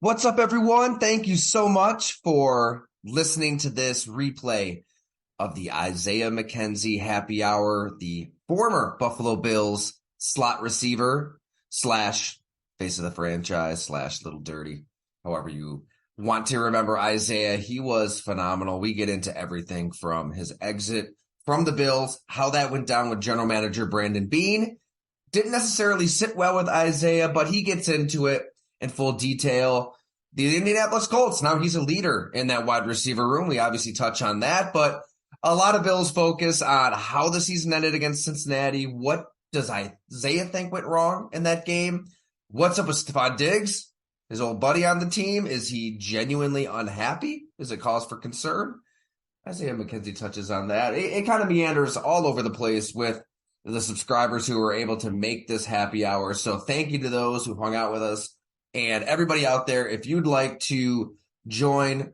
What's up, everyone? Thank you so much for listening to this replay of the Isaiah McKenzie happy hour, the former Buffalo Bills slot receiver slash face of the franchise slash little dirty, however you want to remember Isaiah. He was phenomenal. We get into everything from his exit from the Bills, how that went down with general manager Brandon Beane. Didn't necessarily sit well with Isaiah, but he gets into it in full detail. The Indianapolis Colts, now he's a leader in that wide receiver room. We obviously touch on that, but a lot of Bills focus on how the season ended against Cincinnati. What does Isaiah think went wrong in that game? What's up with Stephon Diggs, his old buddy on the team? Is he genuinely unhappy? Is it cause for concern? Isaiah McKenzie touches on that. It kind of meanders all over the place with the subscribers who were able to make this happy hour. So thank you to those who hung out with us. And everybody out there, if you'd like to join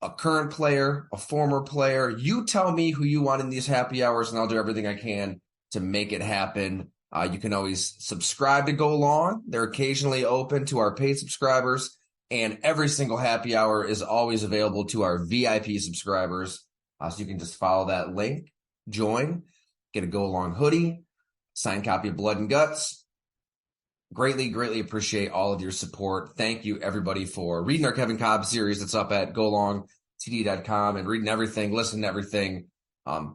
a current player, a former player, you tell me who you want in these happy hours, and I'll do everything I can to make it happen. You can always subscribe to Go Long. They're occasionally open to our paid subscribers, and every single happy hour is always available to our VIP subscribers. So you can just follow that link, join, get a Go Long hoodie, signed copy of Blood and Guts. Greatly appreciate all of your support. Thank you, everybody, for reading our Kevin Cobb series that's up at golongtd.com and reading everything, listening to everything.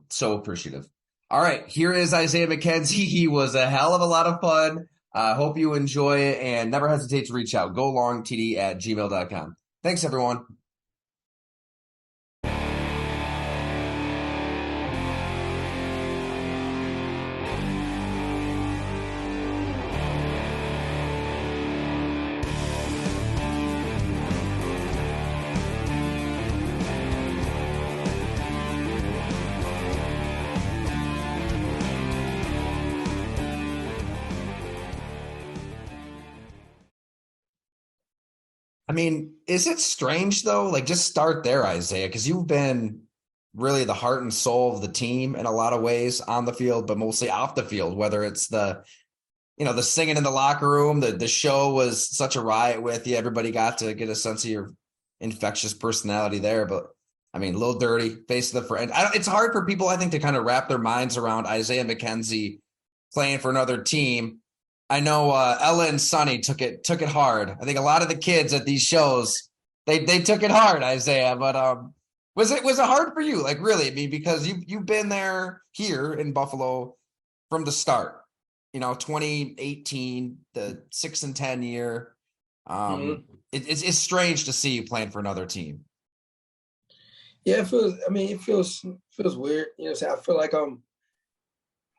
So appreciative. All right, here is Isaiah McKenzie. He was a hell of a lot of fun. Hope you enjoy it, and never hesitate to reach out. golongtd@gmail.com. Thanks, everyone. I mean, is it strange, though? Like, just start there, Isaiah, because you've been really the heart and soul of the team in a lot of ways on the field, but mostly off the field, whether it's the singing in the locker room, the show was such a riot with you. Everybody got to get a sense of your infectious personality there. But, I mean, Lil Dirty, face of the friend. It's hard for people, I think, to kind of wrap their minds around Isaiah McKenzie playing for another team. I know Ella and Sonny took it hard. I think a lot of the kids at these shows, they took it hard, Isaiah. But was it hard for you? Like, really? I mean, because you've been there here in Buffalo from the start. 2018, the 6-10 year. It's strange to see you playing for another team. Yeah, it feels weird. I feel like I'm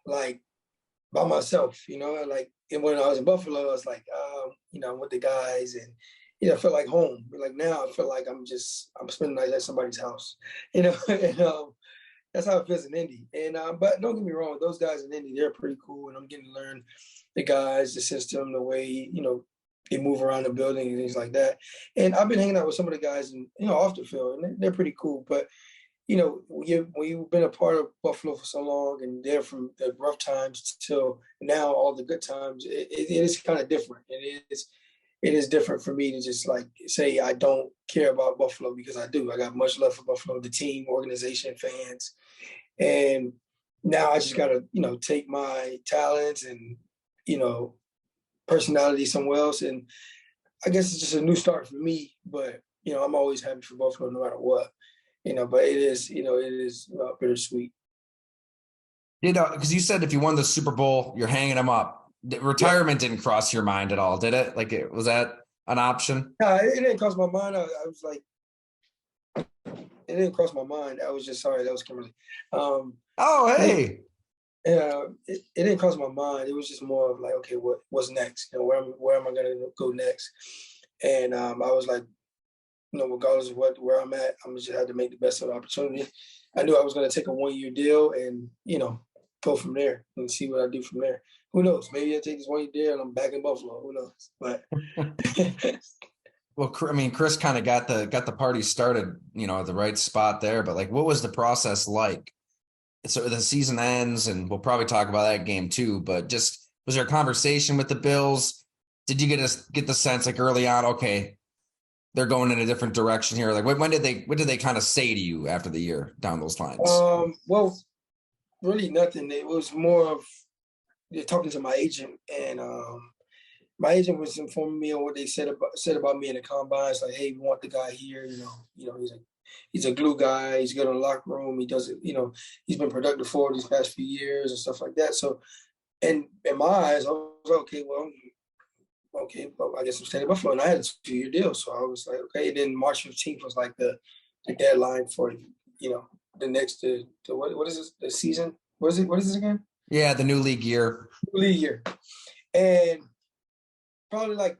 like by myself, and when I was in Buffalo, I was like, I'm with the guys, and I feel like home. But like now, I feel like I'm spending the night at somebody's house, and that's how it feels in Indy. And but don't get me wrong, those guys in Indy, they're pretty cool, and I'm getting to learn the guys, the system, the way they move around the building and things like that. And I've been hanging out with some of the guys, and off the field, and they're pretty cool. But when you've been a part of Buffalo for so long and there from the rough times till now, all the good times, it is kind of different. It is different for me to just like say I don't care about Buffalo, because I do. I got much love for Buffalo, the team, organization, fans. And now I just got to, take my talents and, personality somewhere else. And I guess it's just a new start for me. But, I'm always happy for Buffalo no matter what. But it is bittersweet. Because you said if you won the Super Bowl, you're hanging them up. Retirement didn't cross your mind at all, did it? Like, was that an option? No, it didn't cross my mind. I was like, it didn't cross my mind. I was just sorry. That was Kimberly. Oh, hey. It didn't cross my mind. It was just more of like, okay, what's next? Where am I going to go next? And I was like, regardless of where I'm at, I'm just had to make the best of the opportunity. I knew I was going to take a 1-year deal and, go from there and see what I do from there. Who knows? Maybe I take this 1-year deal and I'm back in Buffalo. Who knows? But well, I mean, Chris kind of got the party started, at the right spot there. But like, what was the process like? So the season ends, and we'll probably talk about that game too. But just was there a conversation with the Bills? did you get the sense like early on, okay, they're going in a different direction here? Like what did they kind of say to you after the year down those lines? Well, really nothing. It was more of talking to my agent, and my agent was informing me on what they said about me in the combines. Like, hey, we want the guy here. He's a glue guy. He's good in the locker room. He does it. He's been productive for these past few years and stuff like that. So, and in my eyes, I was like, well, I guess I'm staying in Buffalo, and I had a 2-year deal. So I was like, okay. And then March 15th was like the deadline for the next what is this, the season? What is this again? Yeah, the new league year. League year, and probably like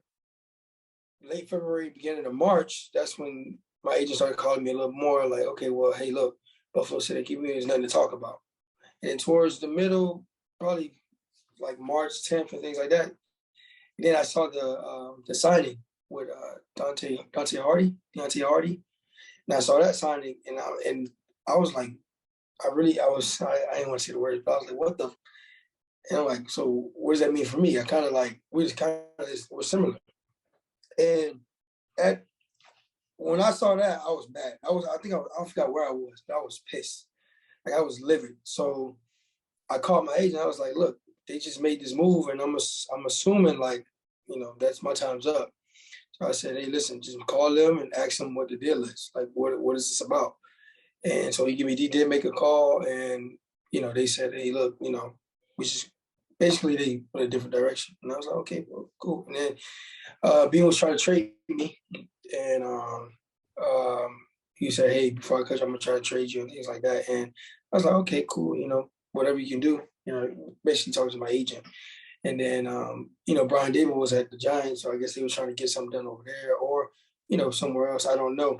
late February, beginning of March, that's when my agent started calling me a little more like, okay, well, hey, look, Buffalo City Keeping there's nothing to talk about. And then towards the middle, probably like March 10th and things like that, and then I saw the signing with Deonte Harty. And I saw that signing, and I was like, I didn't want to say the words, but I was like, what the? And I'm like, so what does that mean for me? I kind of like, we're similar. And when I saw that, I was mad. I forgot where I was, but I was pissed. Like I was livid. So I called my agent. I was like, look, they just made this move, and I'm assuming like, that's my time's up. So I said, hey, listen, just call them and ask them what the deal is. Like, what is this about? And so he did make a call, and they said, hey, look, we just basically they went a different direction. And I was like, okay, well, cool. And then Beane was trying to trade me, and he said, hey, before I cut you, I'm gonna try to trade you and things like that. And I was like, okay, cool, whatever you can do, basically talking to my agent. And then Brian Daboll was at the Giants, so I guess he was trying to get something done over there or somewhere else. I don't know.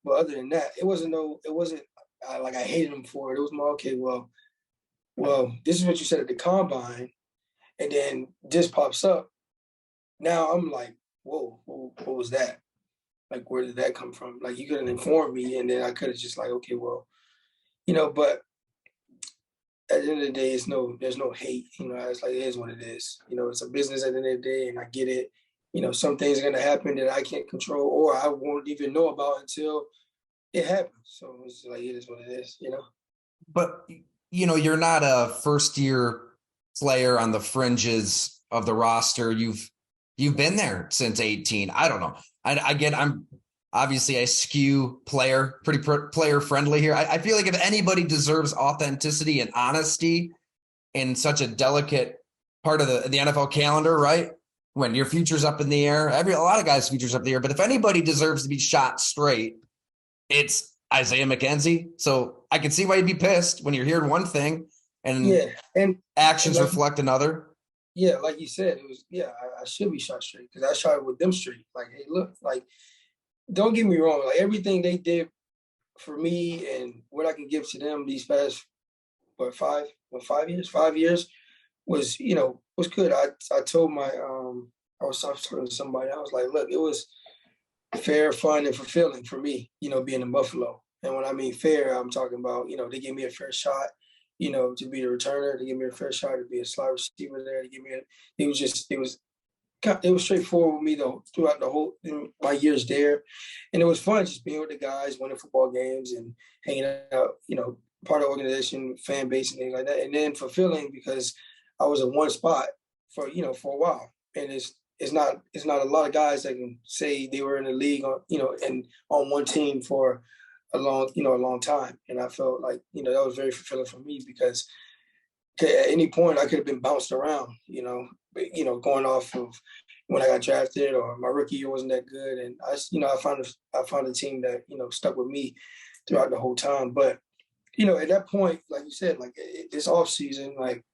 But other than that, it wasn't like I hated him for it. It was more, okay, well, this is what you said at the combine, and then this pops up. Now I'm like, whoa, what was that? Like, where did that come from? Like, you could have informed me, and then I could have just like, okay, well, but at the end of the day, there's no hate. It's like, it is what it is. It's a business at the end of the day, and I get it. Some things are gonna happen that I can't control, or I won't even know about until it happens. So it's like, it is what it is. But you're not a first year player on the fringes of the roster. You've been there since 18. I don't know. I'm obviously I skew pretty player friendly here. I feel like if anybody deserves authenticity and honesty in such a delicate part of the NFL calendar, right? When your future's up in the air, a lot of guys' future's up in the air, but if anybody deserves to be shot straight, it's Isaiah McKenzie. So I can see why you'd be pissed when you're hearing one thing and actions reflect another. Yeah, like you said, it was, I should be shot straight because I shot with them straight. Like, hey, look, like, don't get me wrong. Like, everything they did for me and what I can give to them these past, 5 years was, was good. I told I was talking to somebody. I was like, look, it was fair, fun, and fulfilling for me, being in Buffalo. And when I mean fair, I'm talking about, they gave me a fair shot, to be a returner. They gave me a fair shot to be a slot receiver there. It was straightforward with me though throughout my years there, and it was fun just being with the guys, winning football games, and hanging out. Part of the organization, fan base, and things like that. And then fulfilling because I was in one spot for a while, and it's not a lot of guys that can say they were in the league and on one team for a long time. And I felt like that was very fulfilling for me because at any point I could have been bounced around, going off of when I got drafted or my rookie year wasn't that good. And I found a team that, stuck with me throughout the whole time. But, at that point, like you said, like this off season, like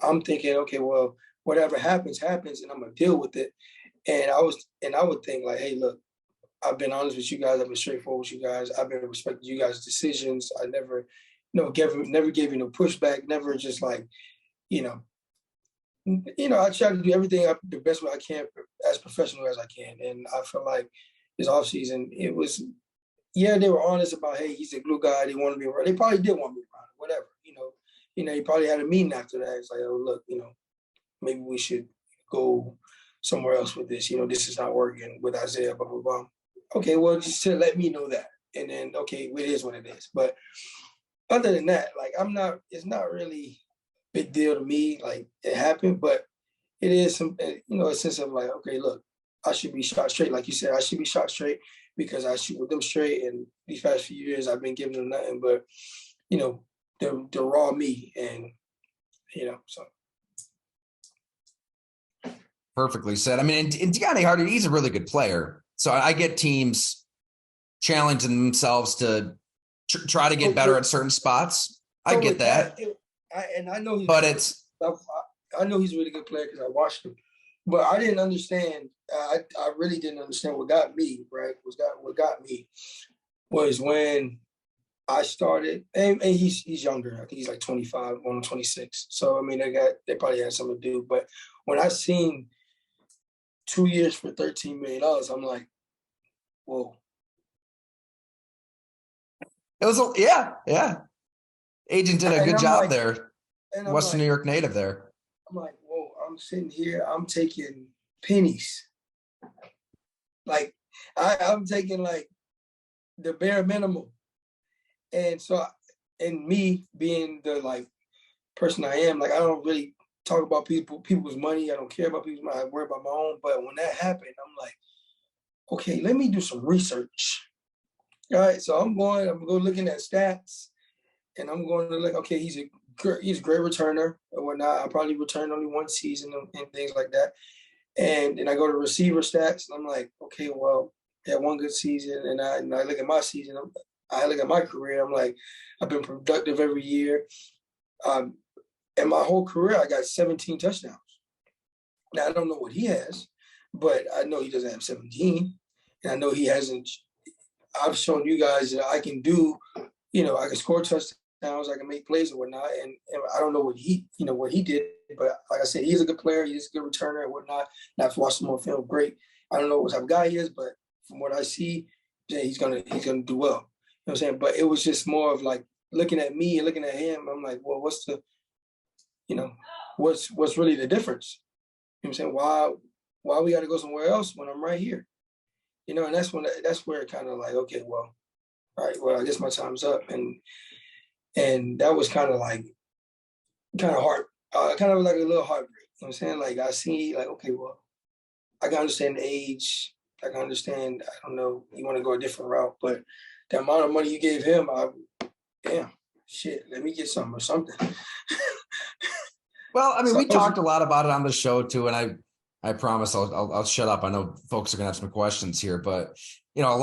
I'm thinking, okay, well, whatever happens, and I'm going to deal with it. And I would think like, hey, look, I've been honest with you guys. I've been straightforward with you guys. I've been respecting you guys' decisions. I never, never gave you no pushback. Never just like, I try to do everything the best way I can, as professional as I can. And I feel like this offseason, it was, they were honest about, hey, he's a glue guy. They wanted me around. They probably did want me around, whatever. He probably had a meeting after that. It's like, oh, look, maybe we should go somewhere else with this. This is not working with Isaiah, blah, blah, blah. Okay, well, just to let me know that. And then, okay, it is what it is. But other than that, like, it's not really a big deal to me. Like, it happened, but it is some, a sense of like, okay, look, I should be shot straight. Like you said, I should be shot straight because I shoot with them straight. And these past few years, I've been giving them nothing but, the raw me. And, so. Perfectly said. I mean, and Deonte Harty, he's a really good player. So I get teams challenging themselves to try to get better at certain spots. I get that. I know I know he's a really good player because I watched him. But I didn't understand. I really didn't understand what got me, right? What got me was when I started, and he's younger. I think he's like 25, going on 26. So, I mean, they probably had something to do. But when I seen 2 years for $13 million, I'm like, whoa. It was, yeah. Agent did a good job there. Western New York native there. I'm like, whoa, I'm sitting here, I'm taking pennies. Like, I'm taking like the bare minimum. And so, and me being the like person I am, like, I don't really talk about people's money. I don't care about people's money. I worry about my own. But when that happened, I'm like, okay, let me do some research. All right, so I'm going looking at stats, and I'm going to look. Okay, he's a great returner and whatnot. I probably returned only one season and things like that. And then I go to receiver stats, and I'm like, okay, well, he had one good season, and I look at my season. I look at my career. I'm like, I've been productive every year. In my whole career, I got 17 touchdowns. Now, I don't know what he has, but I know he doesn't have 17. And I know he hasn't. I've shown you guys that I can do, I can score touchdowns, I can make plays and whatnot. And I don't know what he did. But like I said, he's a good player. He's a good returner and whatnot. And I've watched him on film. Great. I don't know what type of guy he is, but from what I see, yeah, he's gonna do well. You know what I'm saying? But it was just more of like looking at me and looking at him. I'm like, well, what's really the difference? You know what I'm saying? Why we got to go somewhere else when I'm right here? And that's where it kind of like, okay, well, all right, well, I guess my time's up. And that was kind of hard, kind of like a little heartbreak. You know what I'm saying? Like, I see, like, okay, well, I can understand the age. I can understand, I don't know, you want to go a different route. But the amount of money you gave him, damn, shit, let me get something or something. Well, I mean, we talked a lot about it on the show, too, and I promise I'll shut up. I know folks are going to have some questions here, but, a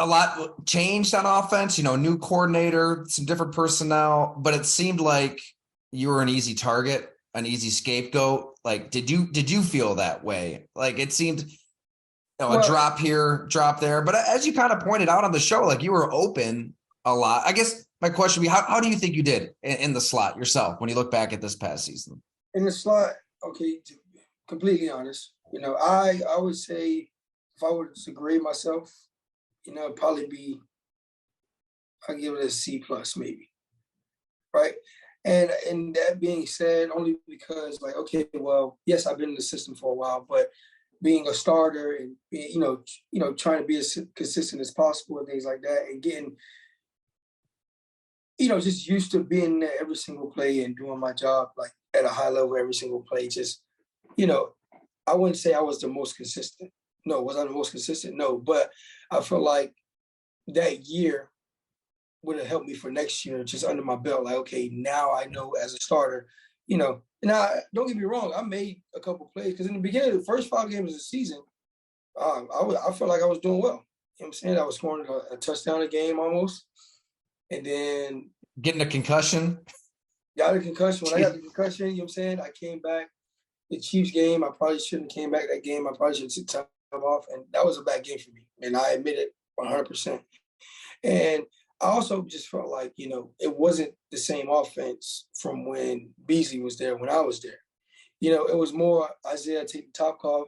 lot changed on offense, new coordinator, some different personnel, but it seemed like you were an easy target, an easy scapegoat. Like, did you feel that way? Like, it seemed, a drop here, drop there. But as you kind of pointed out on the show, like, you were open a lot. I guess my question would be, how do you think you did in the slot yourself when you look back at this past season? In the slot, okay, to be completely honest, I would say if I were to grade myself, it'd probably be, I'll give it a C plus maybe, right? And that being said, only because, like, okay, well, yes, I've been in the system for a while, but being a starter and trying to be as consistent as possible and things like that, and getting, just used to being there every single play and doing my job like at a high level every single play. Just, I wouldn't say I was the most consistent. No, was I the most consistent? No, but I feel like that year would have helped me for next year, just under my belt. Like, okay, now I know as a starter, and don't get me wrong, I made a couple plays because in the beginning, the first 5 games of the season, I felt like I was doing well. You know what I'm saying? I was scoring a touchdown a game almost. And then getting a concussion. Got a concussion. When I got the concussion, you know what I'm saying? I came back. The Chiefs game, I probably shouldn't have came back that game. I probably should have took time off. And that was a bad game for me. And I admit it 100%. And I also just felt like, it wasn't the same offense from when Beasley was there, when I was there. It was more Isaiah, take the top off,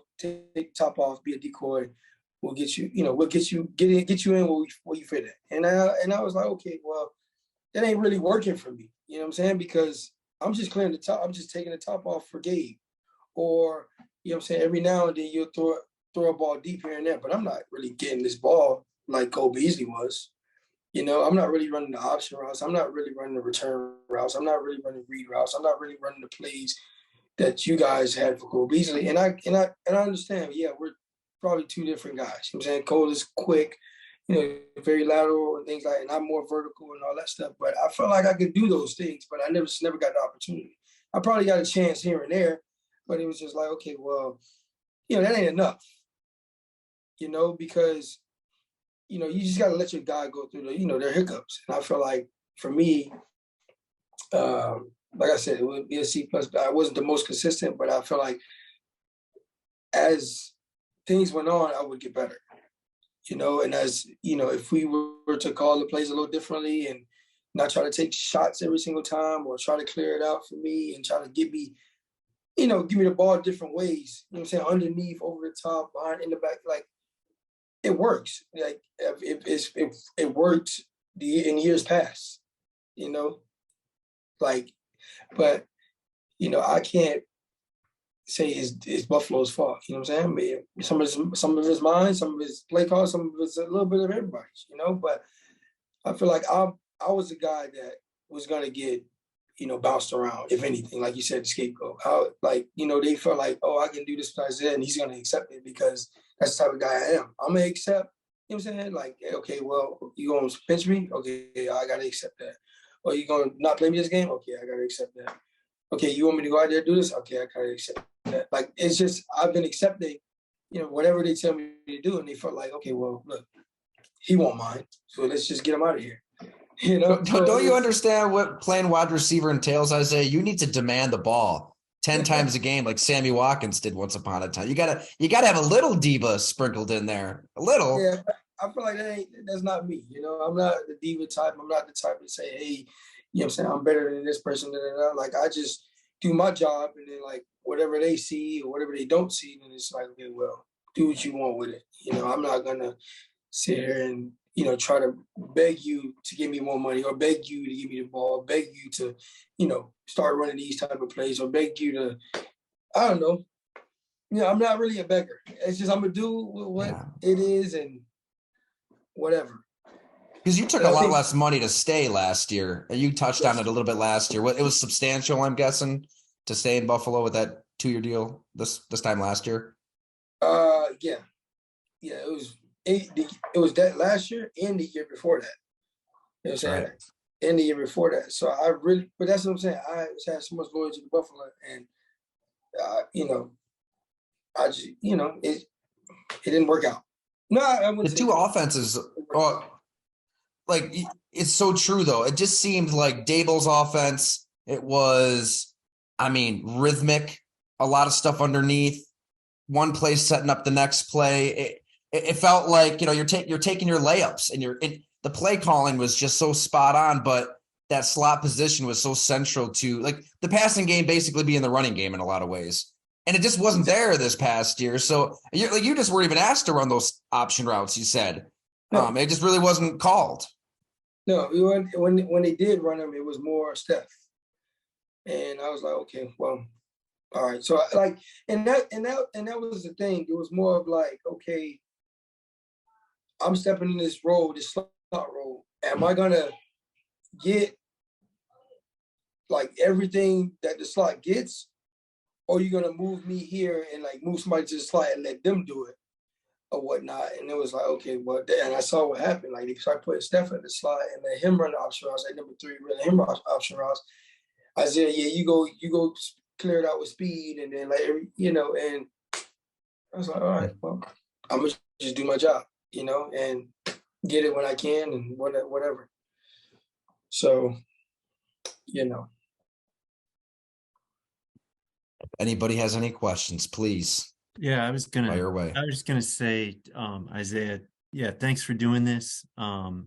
be a decoy. We'll get you, get you in where you fit in. And I was like, okay, well, that ain't really working for me. You know what I'm saying? Because I'm just clearing the top. I'm just taking the top off for Gabe. or, you know what I'm saying, every now and then you'll throw a ball deep here and there, but I'm not really getting this ball like Cole Beasley was. You know, I'm not really running the option routes. I'm not really running the return routes. I'm not really running read routes. I'm not really running the plays that you guys had for Cole Beasley. And I understand, yeah, we're probably two different guys. You know what I'm saying? Cole is quick, you know, very lateral and things like that, and I'm more vertical and all that stuff. But I felt like I could do those things, but I never got the opportunity. I probably got a chance here and there, but it was just like, okay, well, you know, that ain't enough. You know, because, you know, you just got to let your guy go through the, you know, their hiccups. And I feel like for me, like I said, it would be a C plus. I wasn't the most consistent, but I feel like as things went on, I would get better. You know, and as, you know, if we were to call the plays a little differently and not try to take shots every single time or try to clear it out for me and try to give me the ball different ways, you know what I'm saying, underneath, over the top, behind, in the back, like, it works. Like, it worked in years past, you know, like, but, you know, I can't say it's Buffalo's fault. You know what I'm saying? I mean, some of it's mine, some of it's play call, some of it's a little bit of everybody's, you know, but I feel like I was the guy that was going to get, you know, bounced around, if anything, like you said, the scapegoat. Like, you know, they felt like, oh, I can do this with Isaiah and he's going to accept it because that's the type of guy I am. I'm going to accept, you know what I'm saying? Like, okay, well, you going to pinch me? Okay, I got to accept that. Or you going to not play me this game? Okay, I got to accept that. Okay, you want me to go out there and do this? Okay, I got to accept that. Like, it's just, I've been accepting, you know, whatever they tell me to do. And they felt like, okay, well, look, he won't mind. So let's just get him out of here. You know, don't you understand what playing wide receiver entails, Isaiah? You need to demand the ball 10 times a game, like Sammy Watkins did once upon a time. You gotta have a little diva sprinkled in there, a little. Yeah, I feel like that's not me. You know, I'm not the diva type. I'm not the type to say, hey, you know what I'm saying, I'm better than this person. Like, I just do my job, and then, like, whatever they see or whatever they don't see, then it's like, okay, well, do what you want with it. You know, I'm not gonna sit here and, you know, try to beg you to give me more money or beg you to give me the ball, beg you to, you know, start running these type of plays or beg you to, I don't know. You know, I'm not really a beggar. It's just I'm going to do what it is and whatever. Because you took a lot less money to stay last year. You touched on it a little bit last year. It was substantial, I'm guessing, to stay in Buffalo with that 2-year deal this time last year. Yeah. Yeah, it was that last year and the year before that. You know what I'm saying? Right. And the year before that. So but that's what I'm saying. I had so much loyalty to Buffalo, and you know, I just, you know, it didn't work out. No, the two offenses. Like, it's so true though. It just seemed like Daboll's offense. It was, I mean, rhythmic. A lot of stuff underneath. One play setting up the next play. It felt like, you know, you're taking your layups, and the play calling was just so spot on, but that slot position was so central to, like, the passing game basically being the running game in a lot of ways. And it just wasn't there this past year. So you just weren't even asked to run those option routes, you said. No. It just really wasn't called. No, when they did run them, it was more Steph. And I was like, okay, well, all right. So, like, and that was the thing. It was more of like, okay, I'm stepping in this role, this slot role. Am I gonna get, like, everything that the slot gets, or are you gonna move me here and, like, move somebody to the slot and let them do it or whatnot? And it was like, okay, well, and I saw what happened. Like, they started putting Steph at the slot and let him run the option routes. Like, number 3, run him option routes. I said, yeah, you go clear it out with speed, and then, like, you know, and I was like, all right, well, I'm gonna just do my job, you know, and get it when I can and whatever. So, you know. Anybody has any questions, please. Yeah, I was just gonna say, Isaiah, yeah, thanks for doing this. You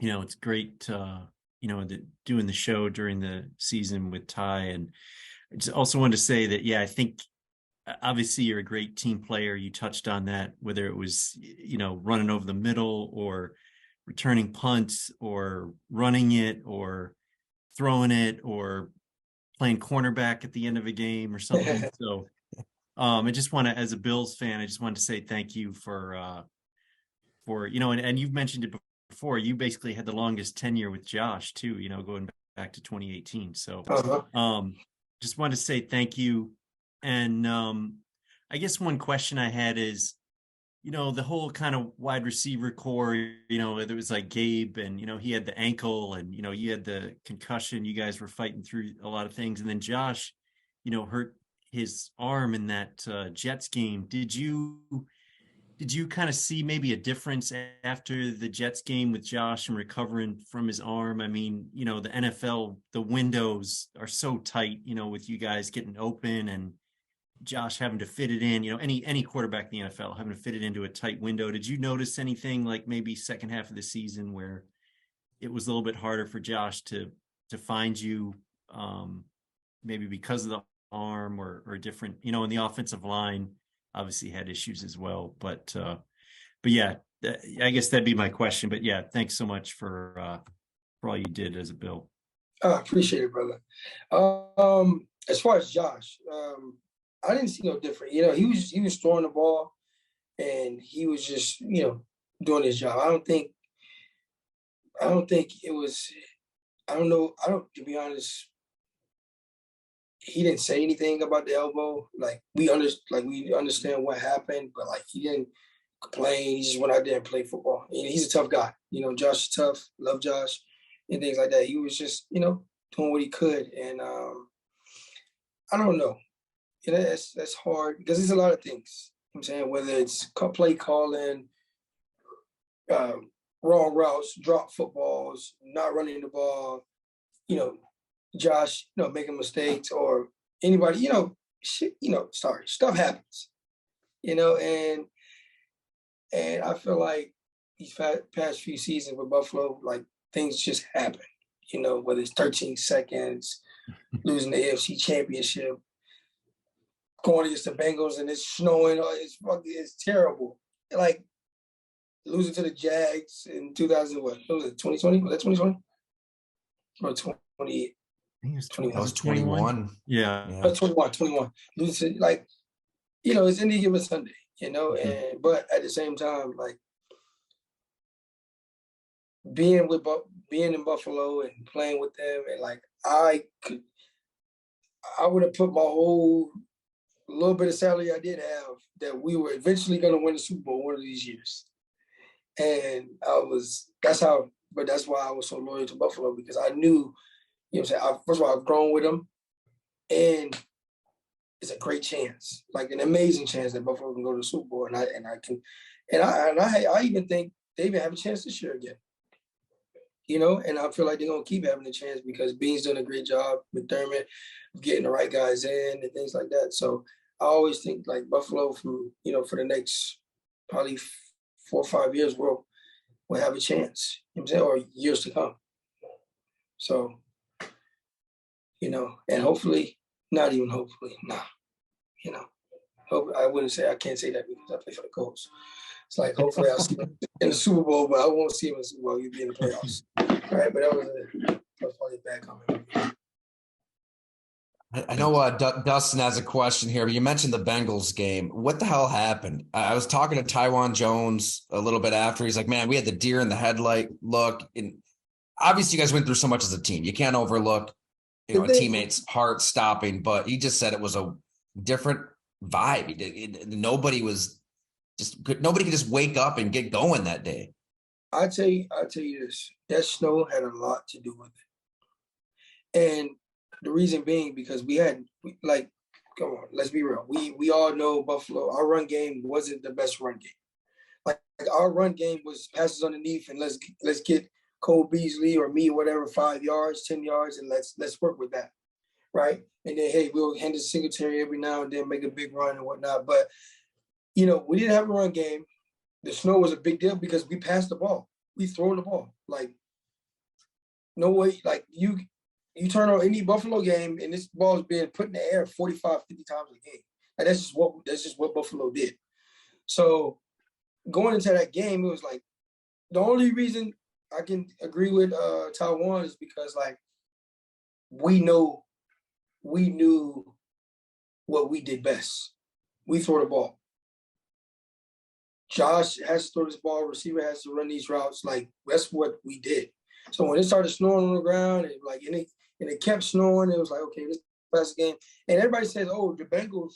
know, it's great, you know, doing the show during the season with Ty. And I just also wanted to say that, yeah, I think obviously you're a great team player. You touched on that, whether it was, you know, running over the middle or returning punts or running it or throwing it or playing cornerback at the end of a game or something. So I just want to, as a Bills fan, I just wanted to say thank you for and you've mentioned it before, you basically had the longest tenure with Josh too, going back to 2018. So just wanted to say thank you. And I guess one question I had is, the whole kind of wide receiver core, there was like Gabe and, he had the ankle and, you had the concussion, you guys were fighting through a lot of things. And then Josh, hurt his arm in that Jets game. Did you kind of see maybe a difference after the Jets game with Josh and recovering from his arm? I mean, the NFL, the windows are so tight, with you guys getting open and Josh having to fit it in, any quarterback in the NFL having to fit it into a tight window. Did you notice anything like maybe second half of the season where it was a little bit harder for Josh to find you, maybe because of the arm or different, and the offensive line obviously had issues as well, but yeah, I guess that'd be my question. But yeah, thanks so much for all you did as a Bill. I appreciate it, brother. As far as Josh, I didn't see no different. He was throwing the ball, and he was just doing his job. I don't think it was. I don't know. To be honest, he didn't say anything about the elbow. Like we understand what happened, but like he didn't complain. He just went out there and played football. And he's a tough guy. Josh is tough. Love Josh and things like that. He was just doing what he could, and I don't know. That's hard because there's a lot of things. I'm saying whether it's play calling, wrong routes, drop footballs, not running the ball, Josh, making mistakes or anybody, stuff happens, and I feel like these past few seasons with Buffalo, like things just happen, whether it's 13 seconds, losing the AFC Championship, going against the Bengals and it's snowing, it's terrible. Like losing to the Jags in 2000, what was it, 2020? Was that 2020? Or 20? I think it was 21. That was 21. Yeah. That was 21. Losing to, it's any given Sunday, and but at the same time, like being in Buffalo and playing with them, and like I would have put my whole little bit of salary I did have that we were eventually going to win the Super Bowl one of these years. And that's why I was so loyal to Buffalo, because I knew, first of all, I've grown with them, and it's a great chance, like an amazing chance that Buffalo can go to the Super Bowl, and I even think they even have a chance this year again. And I feel like they're going to keep having a chance because Beane's done a great job, McDermott, getting the right guys in and things like that. So I always think like Buffalo for the next probably 4 or 5 years, will have a chance, or years to come. So, and hopefully, not even hopefully, I wouldn't say, I can't say that because I play for the Colts. It's like, hopefully I'll see him in the Super Bowl, but I won't see him in the Super Bowl. He'll be in the playoffs. All right, but that was probably a bad comment. I know Dustin has a question here, but you mentioned the Bengals game. What the hell happened? I was talking to Taiwan Jones a little bit after. He's like, man, we had the deer in the headlight look. And obviously, you guys went through so much as a team. You can't overlook a teammate's heart stopping, but he just said it was a different vibe. Nobody could just wake up and get going that day. I'll tell you this. That snow had a lot to do with it. And the reason being because come on, let's be real. We all know Buffalo, our run game wasn't the best run game. Like our run game was passes underneath and let's get Cole Beasley or me or whatever 5 yards, 10 yards, and let's work with that. Right? And then hey, we'll hand it to Singletary every now and then, make a big run and whatnot. But we didn't have a run game. The snow was a big deal because we passed the ball. We throw the ball. Like, no way. Like, you turn on any Buffalo game and this ball is being put in the air 45, 50 times a game. Like, that's just what Buffalo did. So going into that game, it was like, the only reason I can agree with Taiwan is because, like, we know we knew what we did best. We throw the ball. Josh has to throw this ball. Receiver has to run these routes. Like, that's what we did. So when it started snowing on the ground and it kept snowing, it was like, okay, this is the best game. And everybody says, oh, the Bengals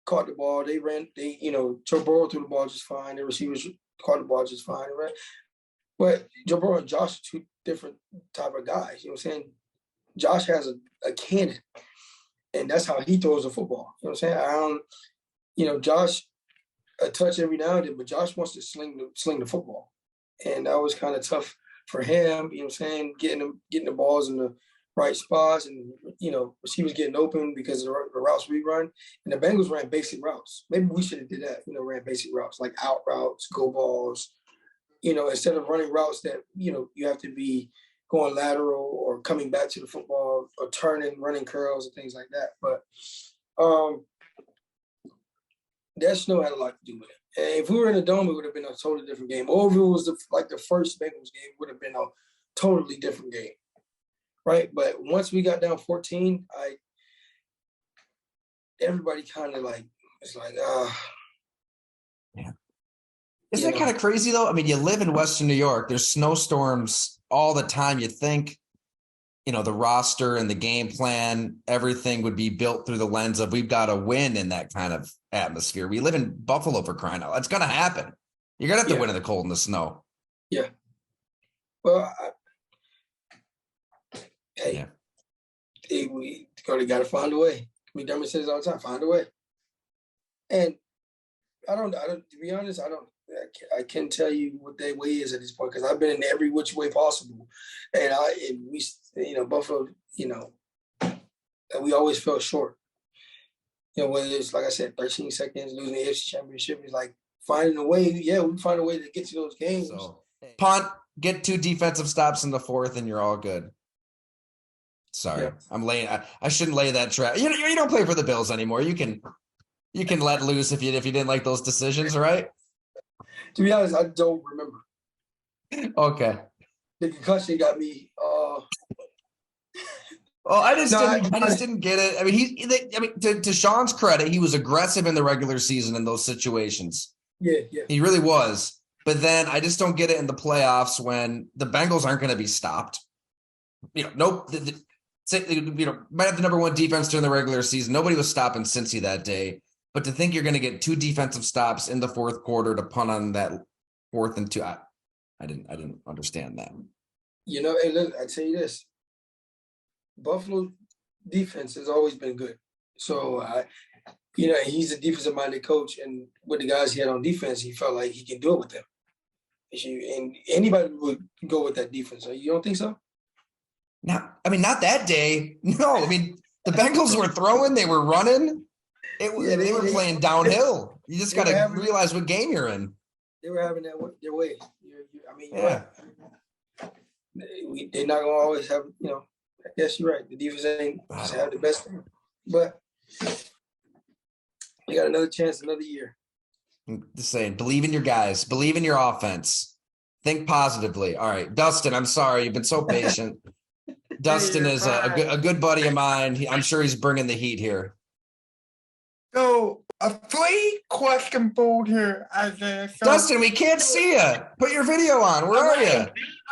caught the ball. Joe Burrow threw the ball just fine. The receivers caught the ball just fine, right? But Joe Burrow and Josh are two different type of guys. You know what I'm saying? Josh has a cannon, and that's how he throws the football. You know what I'm saying? Josh a touch every now and then, but Josh wants to sling the football, and that was kind of tough for him. You know what I'm saying? Getting the balls in the right spots, and receivers getting open because of the routes we run. And the Bengals ran basic routes. Maybe we should have did that. Ran basic routes like out routes, go balls. Instead of running routes that you have to be going lateral or coming back to the football or turning, running curls and things like that. But that snow had a lot to do with it. And if we were in a dome, it would have been a totally different game. Or if it was the first Bengals game, it would have been a totally different game, right? But once we got down 14, everybody kind of it's like, yeah. Isn't that kind of crazy though? I mean, you live in Western New York. There's snowstorms all the time. You think, the roster and the game plan, everything would be built through the lens of we've got to win in that kind of atmosphere. We live in Buffalo, for crying out loud. It's going to happen. You're going to have to win in the cold and the snow. Yeah. Well, we got to find a way. McDermott says all the time, find a way. And I don't, to be honest, I can't tell you what that way is at this point because I've been in every which way possible. And we Buffalo, we always fell short. Whether it's, like I said, 13 seconds, losing the AFC Championship, is like finding a way. Yeah, we find a way to get to those games. So, punt, get 2 defensive stops in the 4th, and you're all good. Sorry, yeah. I'm laying. I shouldn't lay that trap. You don't play for the Bills anymore. You can let loose if you didn't like those decisions, right? To be honest, I don't remember. Okay. The concussion got me. Well, I just didn't get it. I mean, to Sean's credit, he was aggressive in the regular season in those situations. Yeah. He really was. But then I just don't get it in the playoffs when the Bengals aren't going to be stopped. Nope. Might have the number 1 defense during the regular season. Nobody was stopping Cincy that day. But to think you're going to get 2 defensive stops in the 4th quarter to punt on that 4th and 2, I didn't understand that. Hey, look, I tell you this. Buffalo defense has always been good. So, he's a defensive-minded coach, and with the guys he had on defense, he felt like he can do it with them. And anybody would go with that defense. You don't think so? Not that day. No, I mean, the Bengals were throwing, they were running. They were playing downhill. You just got to realize what game you're in. They were having their way. Yeah. They're not going to always have, I guess you're right. The defense ain't have the best thing. But you got another chance, another year. I'm just saying, believe in your guys. Believe in your offense. Think positively. All right, Dustin, I'm sorry. You've been so patient. Dustin is a good buddy of mine. I'm sure he's bringing the heat here. So, a 3-question board here, Isaiah. Dustin, we can't see you. Put your video on. Where are you?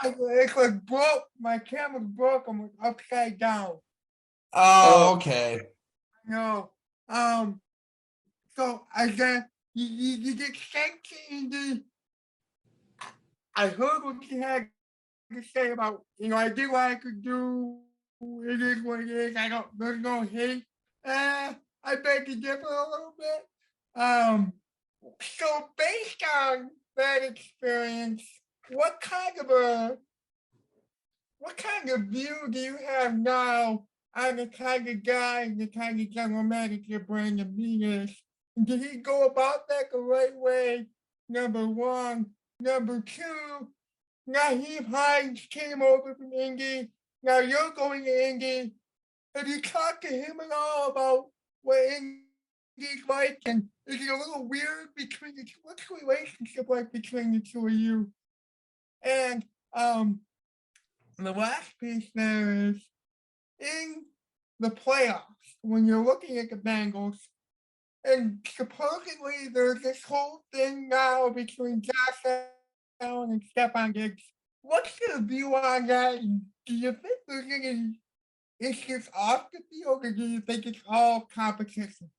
It's like broke. My camera's broke. I'm upside down. Oh, okay. No. So, Isaiah, you get sent to Indy. I heard what you had to say about, I did what I could do. It is what it is. There's no hate. I beg to differ a little bit. So based on that experience, what kind of view do you have now on the kind of guy, the kind of general manager Brandon Beane is? Did he go about that the right way? Number 1. Number 2, Naheem Hines came over from Indy. Now you're going to Indy. Have you talked to him at all about what Indy's like? And is it a little weird between the two? What's the relationship like between the two of you? And the last piece there is, in the playoffs when you're looking at the Bengals, and supposedly there's this whole thing now between Josh Allen and Stephon Diggs. What's your view on that? Do you think there's any issues off the field, or do you think it's all competition?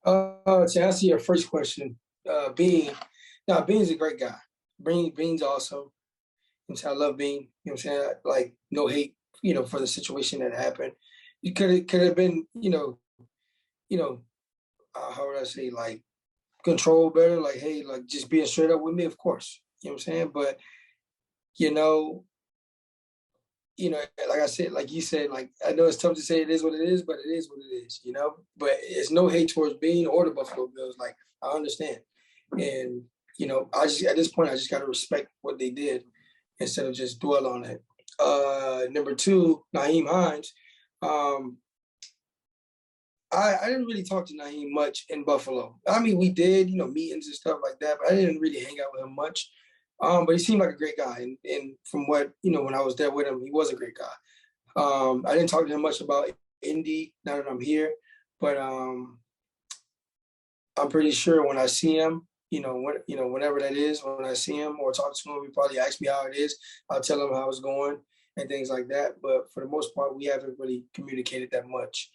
To answer your first question, Beane. Now, Beane's a great guy. Beane's awesome. I love Beane. You know what I'm saying? Like, no hate, for the situation that happened. You could have been, how would I say, like, control better. Like, hey, like, just being straight up with me, of course. You know what I'm saying? But, like I said, like you said, like, I know it's tough to say it is what it is, but it is what it is, But it's no hate towards Beane or the Buffalo Bills. Like, I understand. And, at this point, I just got to respect what they did instead of just dwell on it. Number two, Nyheim Hines. I didn't really talk to Nyheim much in Buffalo. I mean, we did, meetings and stuff like that, but I didn't really hang out with him much. But he seemed like a great guy. And from what, when I was there with him, he was a great guy. I didn't talk to him much about Indy now that I'm here, but I'm pretty sure when I see him, whenever that is, when I see him or talk to him, he probably ask me how it is. I'll tell him how it's going and things like that. But for the most part, we haven't really communicated that much.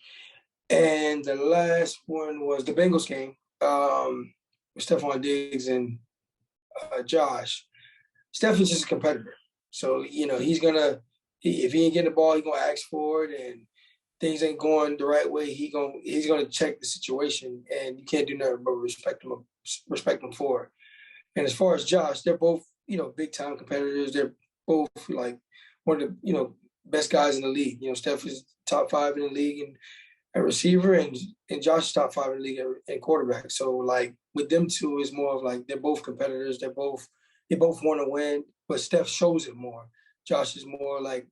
And the last one was the Bengals game with Stephon Diggs and Josh. Steph is just a competitor. So, he's going to – if he ain't getting the ball, he's going to ask for it, and things ain't going the right way, he's going to check the situation, and you can't do nothing but respect him for it. And as far as Josh, they're both, big-time competitors. They're both, like, one of the, best guys in the league. Steph is top 5 in the league and a receiver, and Josh is top 5 in the league and quarterback. So, like, with them two, it's more of, like, they're both competitors. They both want to win, but Steph shows it more. Josh is more, like,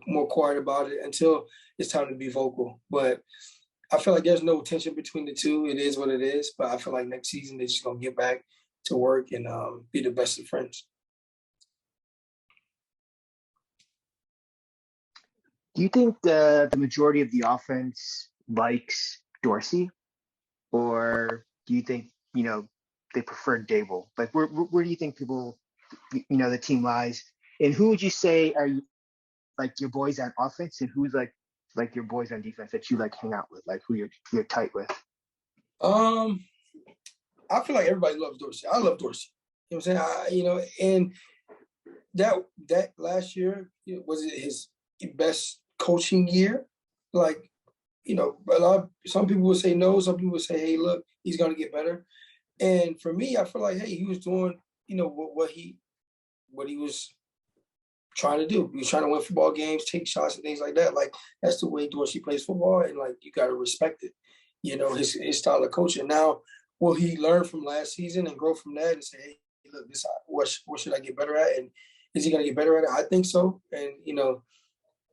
more quiet about it until it's time to be vocal. But I feel like there's no tension between the two. It is what it is. But I feel like next season they're just going to get back to work and be the best of friends. Do you think the majority of the offense likes Dorsey? Or do you think, they prefer Daboll? Like, where do you think people, the team lies? And who would you say are like your boys on offense, and who's like your boys on defense that you like hang out with, like who you're tight with? I feel like everybody loves Dorsey. I love Dorsey. You know what I'm saying? And that last year, was it his best coaching year? Like, some people would say no. Some people would say, hey, look, he's going to get better. And for me, I feel like, hey, he was doing, what he was trying to do. He was trying to win football games, take shots and things like that. Like, that's the way Dorsey plays football, and, like, you got to respect it, his style of coaching. Now, will he learn from last season and grow from that and say, hey, look, what should I get better at? And is he going to get better at it? I think so. And,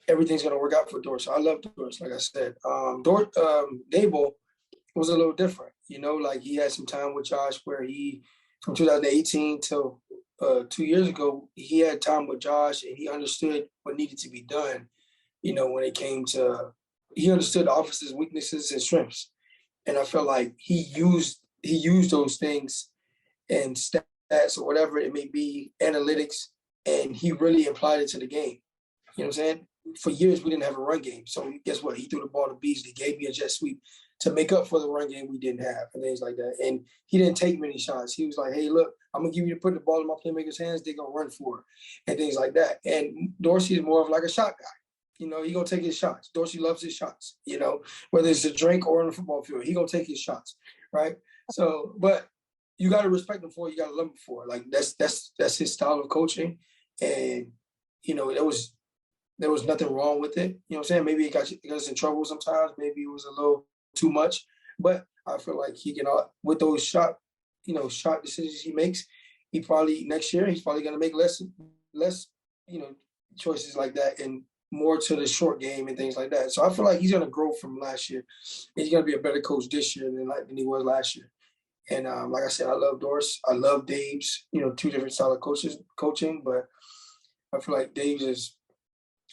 everything's going to work out for Dorsey. I love Dorsey, like I said. Daboll was a little different, like he had some time with Josh where from 2018 till 2 years ago, he had time with Josh and he understood what needed to be done, when it came to – he understood the offense's weaknesses and strengths. And I felt like he used those things and stats or whatever it may be, analytics, and he really applied it to the game. You know what I'm saying? For years, we didn't have a run game. So guess what? He threw the ball to Beasley, gave me a jet sweep to make up for the run game we didn't have and things like that. And he didn't take many shots. He was like, hey, look, I'm going to give you to put the ball in my playmakers' hands. They're going to run for it and things like that. And Dorsey is more of like a shot guy. He's going to take his shots. Dorsey loves his shots, whether it's a drink or on the football field. He's going to take his shots, right? So, but you got to respect him for it. You got to love him for it. Like, that's his style of coaching. And, there was nothing wrong with it. You know what I'm saying? Maybe it got us in trouble sometimes. Maybe it was a little too much. But I feel like he can, with those shot decisions he makes, next year, he's probably going to make less, choices like that and more to the short game and things like that. So I feel like he's going to grow from last year. He's going to be a better coach this year than he was last year. And like I said, I love Dorsey. I love Dave's, two different style of coaching. But I feel like Dave's is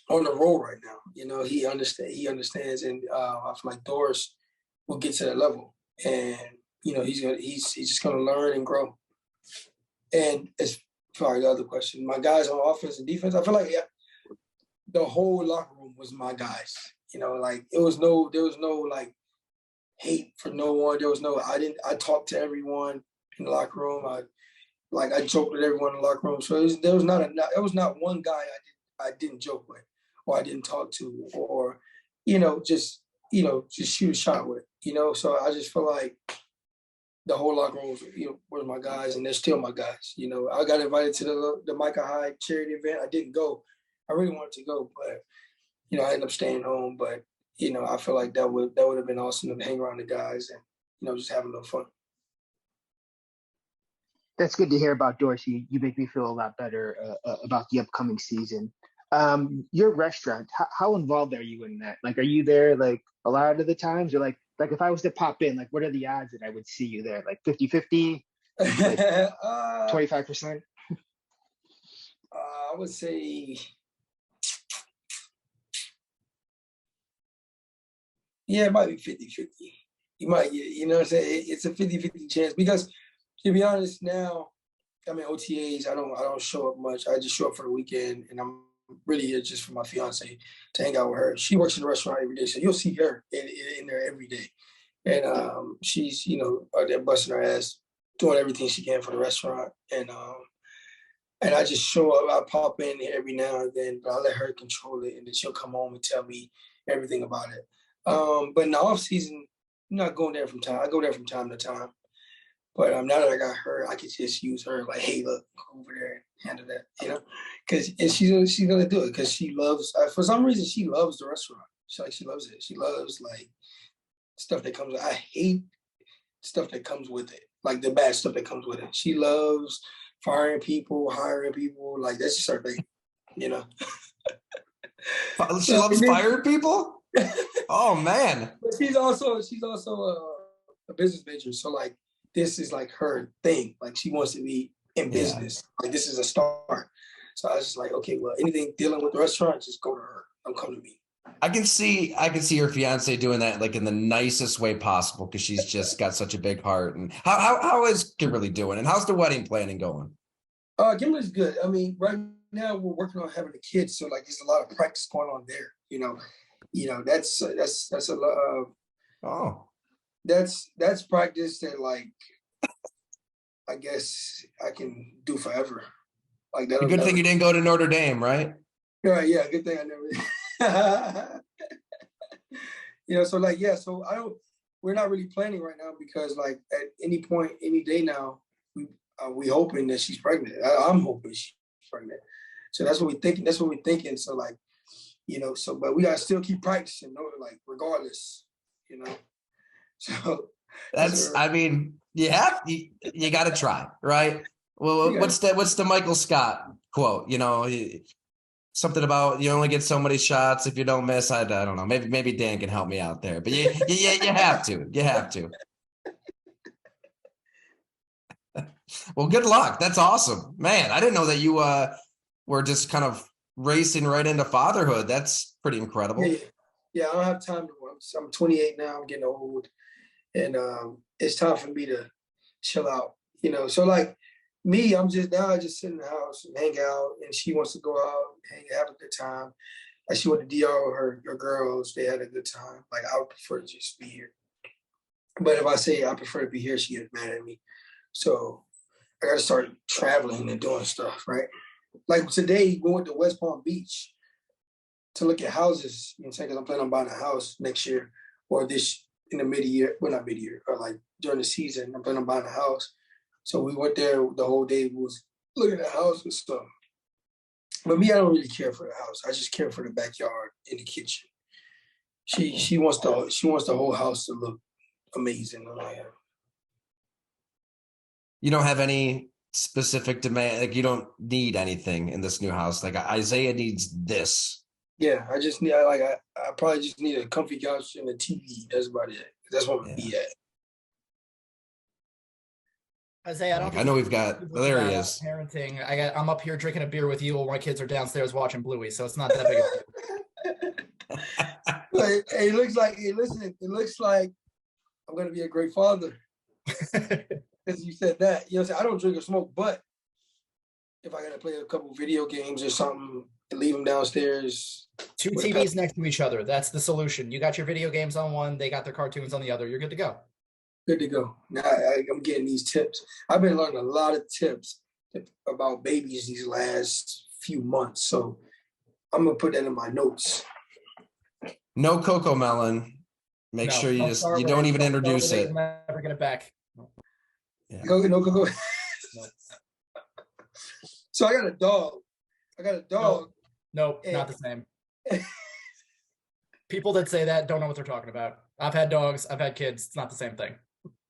on the road right now. You know, he understands, and I feel like Dorsey will get to that level, and you know, he's just gonna learn and grow. And as far as the other question, my guys on offense and defense, I feel like the whole locker room was my guys. You know, like there was no like hate for no one. I talked to everyone in the locker room. I joked with everyone in the locker room. So there was not one guy I didn't joke with, or I didn't talk to, or just shoot a shot with. So I just feel like the whole locker room was my guys, and they're still my guys. I got invited to the Micah High charity event. I didn't go. I really wanted to go, but I ended up staying home. But I feel like that would have been awesome to hang around the guys and just have a little fun. That's good to hear about Dorsey. You make me feel a lot better about the upcoming season. Your restaurant, how involved are you in that? Like, are you there like a lot of the times, or like if I was to pop in, like what are the odds that I would see you there? Like 50-50, like 25%? I would say, yeah, it might be 50-50. You might, what I'm saying? It's a 50-50 chance because, to be honest, now, I mean, OTAs, I don't show up much. I just show up for the weekend, and I'm really here just for my fiance to hang out with her. She works in the restaurant every day, so you'll see her in there every day. And she's, out there busting her ass, doing everything she can for the restaurant. And I just show up. I pop in every now and then, but I let her control it, and then she'll come home and tell me everything about it. But in the off season, I'm not going there from time. I go there from time to time. But now that I got her, I can just use her like, hey, look, go over there and handle that, because she's gonna do it because she loves. For some reason, she loves the restaurant. She loves it. She loves like stuff that comes. I hate stuff that comes with it, like the bad stuff that comes with it. She loves firing people, hiring people. Like that's just her thing, She loves firing people. Oh man! But she's also a business major, so like. This is like her thing. Like she wants to be in business. Like this is a start. So I was just like, okay, well, anything dealing with the restaurant, just go to her. Don't come to me. I can see your fiance doing that like in the nicest way possible because she's just got such a big heart. And how is Kimberly doing? And how's the wedding planning going? Kimberly's good. I mean, right now we're working on having a kid, so like there's a lot of practice going on there. That's a lot. That's practice that like I guess I can do forever. Like that. Good thing you didn't go to Notre Dame, right? Yeah. Good thing I never. So like So we're not really planning right now because like at any point, any day now, we hoping that she's pregnant. I'm hoping she's pregnant. So that's what we're thinking. That's what we're thinking. So like, but we gotta still keep practicing, like regardless, So that's, I mean, you got to try, right? Well, what's the Michael Scott quote? Something about you only get so many shots if you don't miss. I don't know. Maybe Dan can help me out there, but you have to. You have to. Well, good luck. That's awesome, man. I didn't know that you were just kind of racing right into fatherhood. That's pretty incredible. Yeah, I don't have time to. I'm 28 now. I'm getting old. And it's time for me to chill out, So like me, I just sit in the house and hang out. And she wants to go out, have a good time. Like she went to DR with her girls. They had a good time. Like I would prefer to just be here. But if I say I prefer to be here, she gets mad at me. So I got to start traveling and doing stuff, right? Like today, we went to West Palm Beach to look at houses. Because I'm planning on buying a house next year or this. In the mid-year, well, not mid-year, or like during the season, I'm planning on buying a house. So we went there the whole day. We was looking at houses and stuff. But me, I don't really care for the house. I just care for the backyard and the kitchen. She wants the whole house to look amazing. You don't have any specific demand, like you don't need anything in this new house. Like Isaiah needs this. Yeah, I just need I probably just need a comfy couch and a TV. That's about it. That's what I'm be at. Isaiah, I don't. I know we've got. There he is. Parenting. I'm up here drinking a beer with you while my kids are downstairs watching Bluey, so it's not that big of a deal. It looks like. Hey, listen. It looks like I'm going to be a great father. Because you said that. You know what I'm saying? I don't drink or smoke, but if I got to play a couple video games or something and leave them downstairs. 2 TVs next to each other. That's the solution. You got your video games on one. They got their cartoons on the other. You're good to go. Good to go. Now I'm getting these tips. I've been learning a lot of tips about babies these last few months. So I'm going to put that in my notes. No cocoa melon. Make sure you don't even introduce it. Never get it back. Yeah. Go. No. So I got a dog. Nope, not the same. People that say that don't know what they're talking about. I've had dogs. I've had kids. It's not the same thing.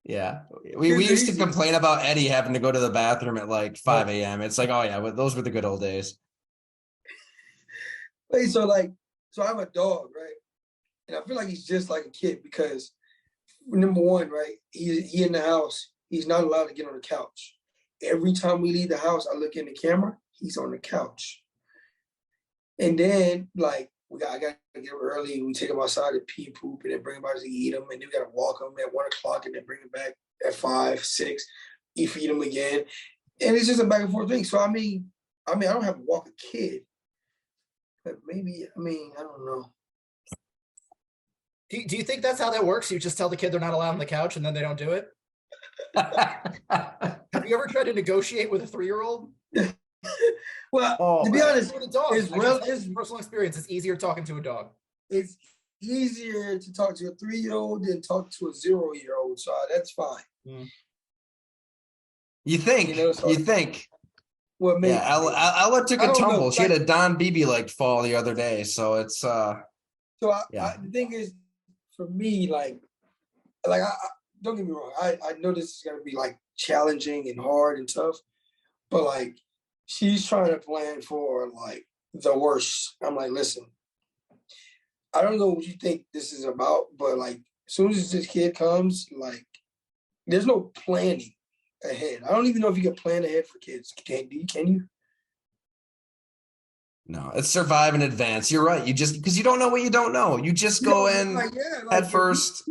Yeah. We used to complain about Eddie having to go to the bathroom at like 5 a.m. It's like, oh yeah, those were the good old days. Wait, so I have a dog, right? And I feel like he's just like a kid because number one, right? He in the house. He's not allowed to get on the couch. Every time we leave the house, I look in the camera, he's on the couch. And then I got to get up early. We take him outside to pee, poop, and then bring him out to eat him. And then we got to walk him at 1 o'clock and then bring him back at 5, 6. You feed him again. And it's just a back and forth thing. So, I mean, I don't have to walk a kid. But maybe, I don't know. Do you think that's how that works? You just tell the kid they're not allowed on the couch and then they don't do it? Have you ever tried to negotiate with a 3-year-old? Well, to be honest, it's personal experience. It's easier talking to a dog. It's easier to talk to a 3-year-old than talk to a 0-year-old. So that's fine. Mm. You think? Well, maybe. Yeah, Ella took a tumble. She had a Don Beebe fall the other day. So it's the thing is, for me, I don't get me wrong. I know this is gonna be challenging and hard and tough, but she's trying to plan for the worst. I'm like, listen, I don't know what you think this is about, but as soon as this kid comes, there's no planning ahead. I don't even know if you can plan ahead for kids. Can you? No, it's survive in advance. You're right. You just because you don't know what you don't know. You just go in at first.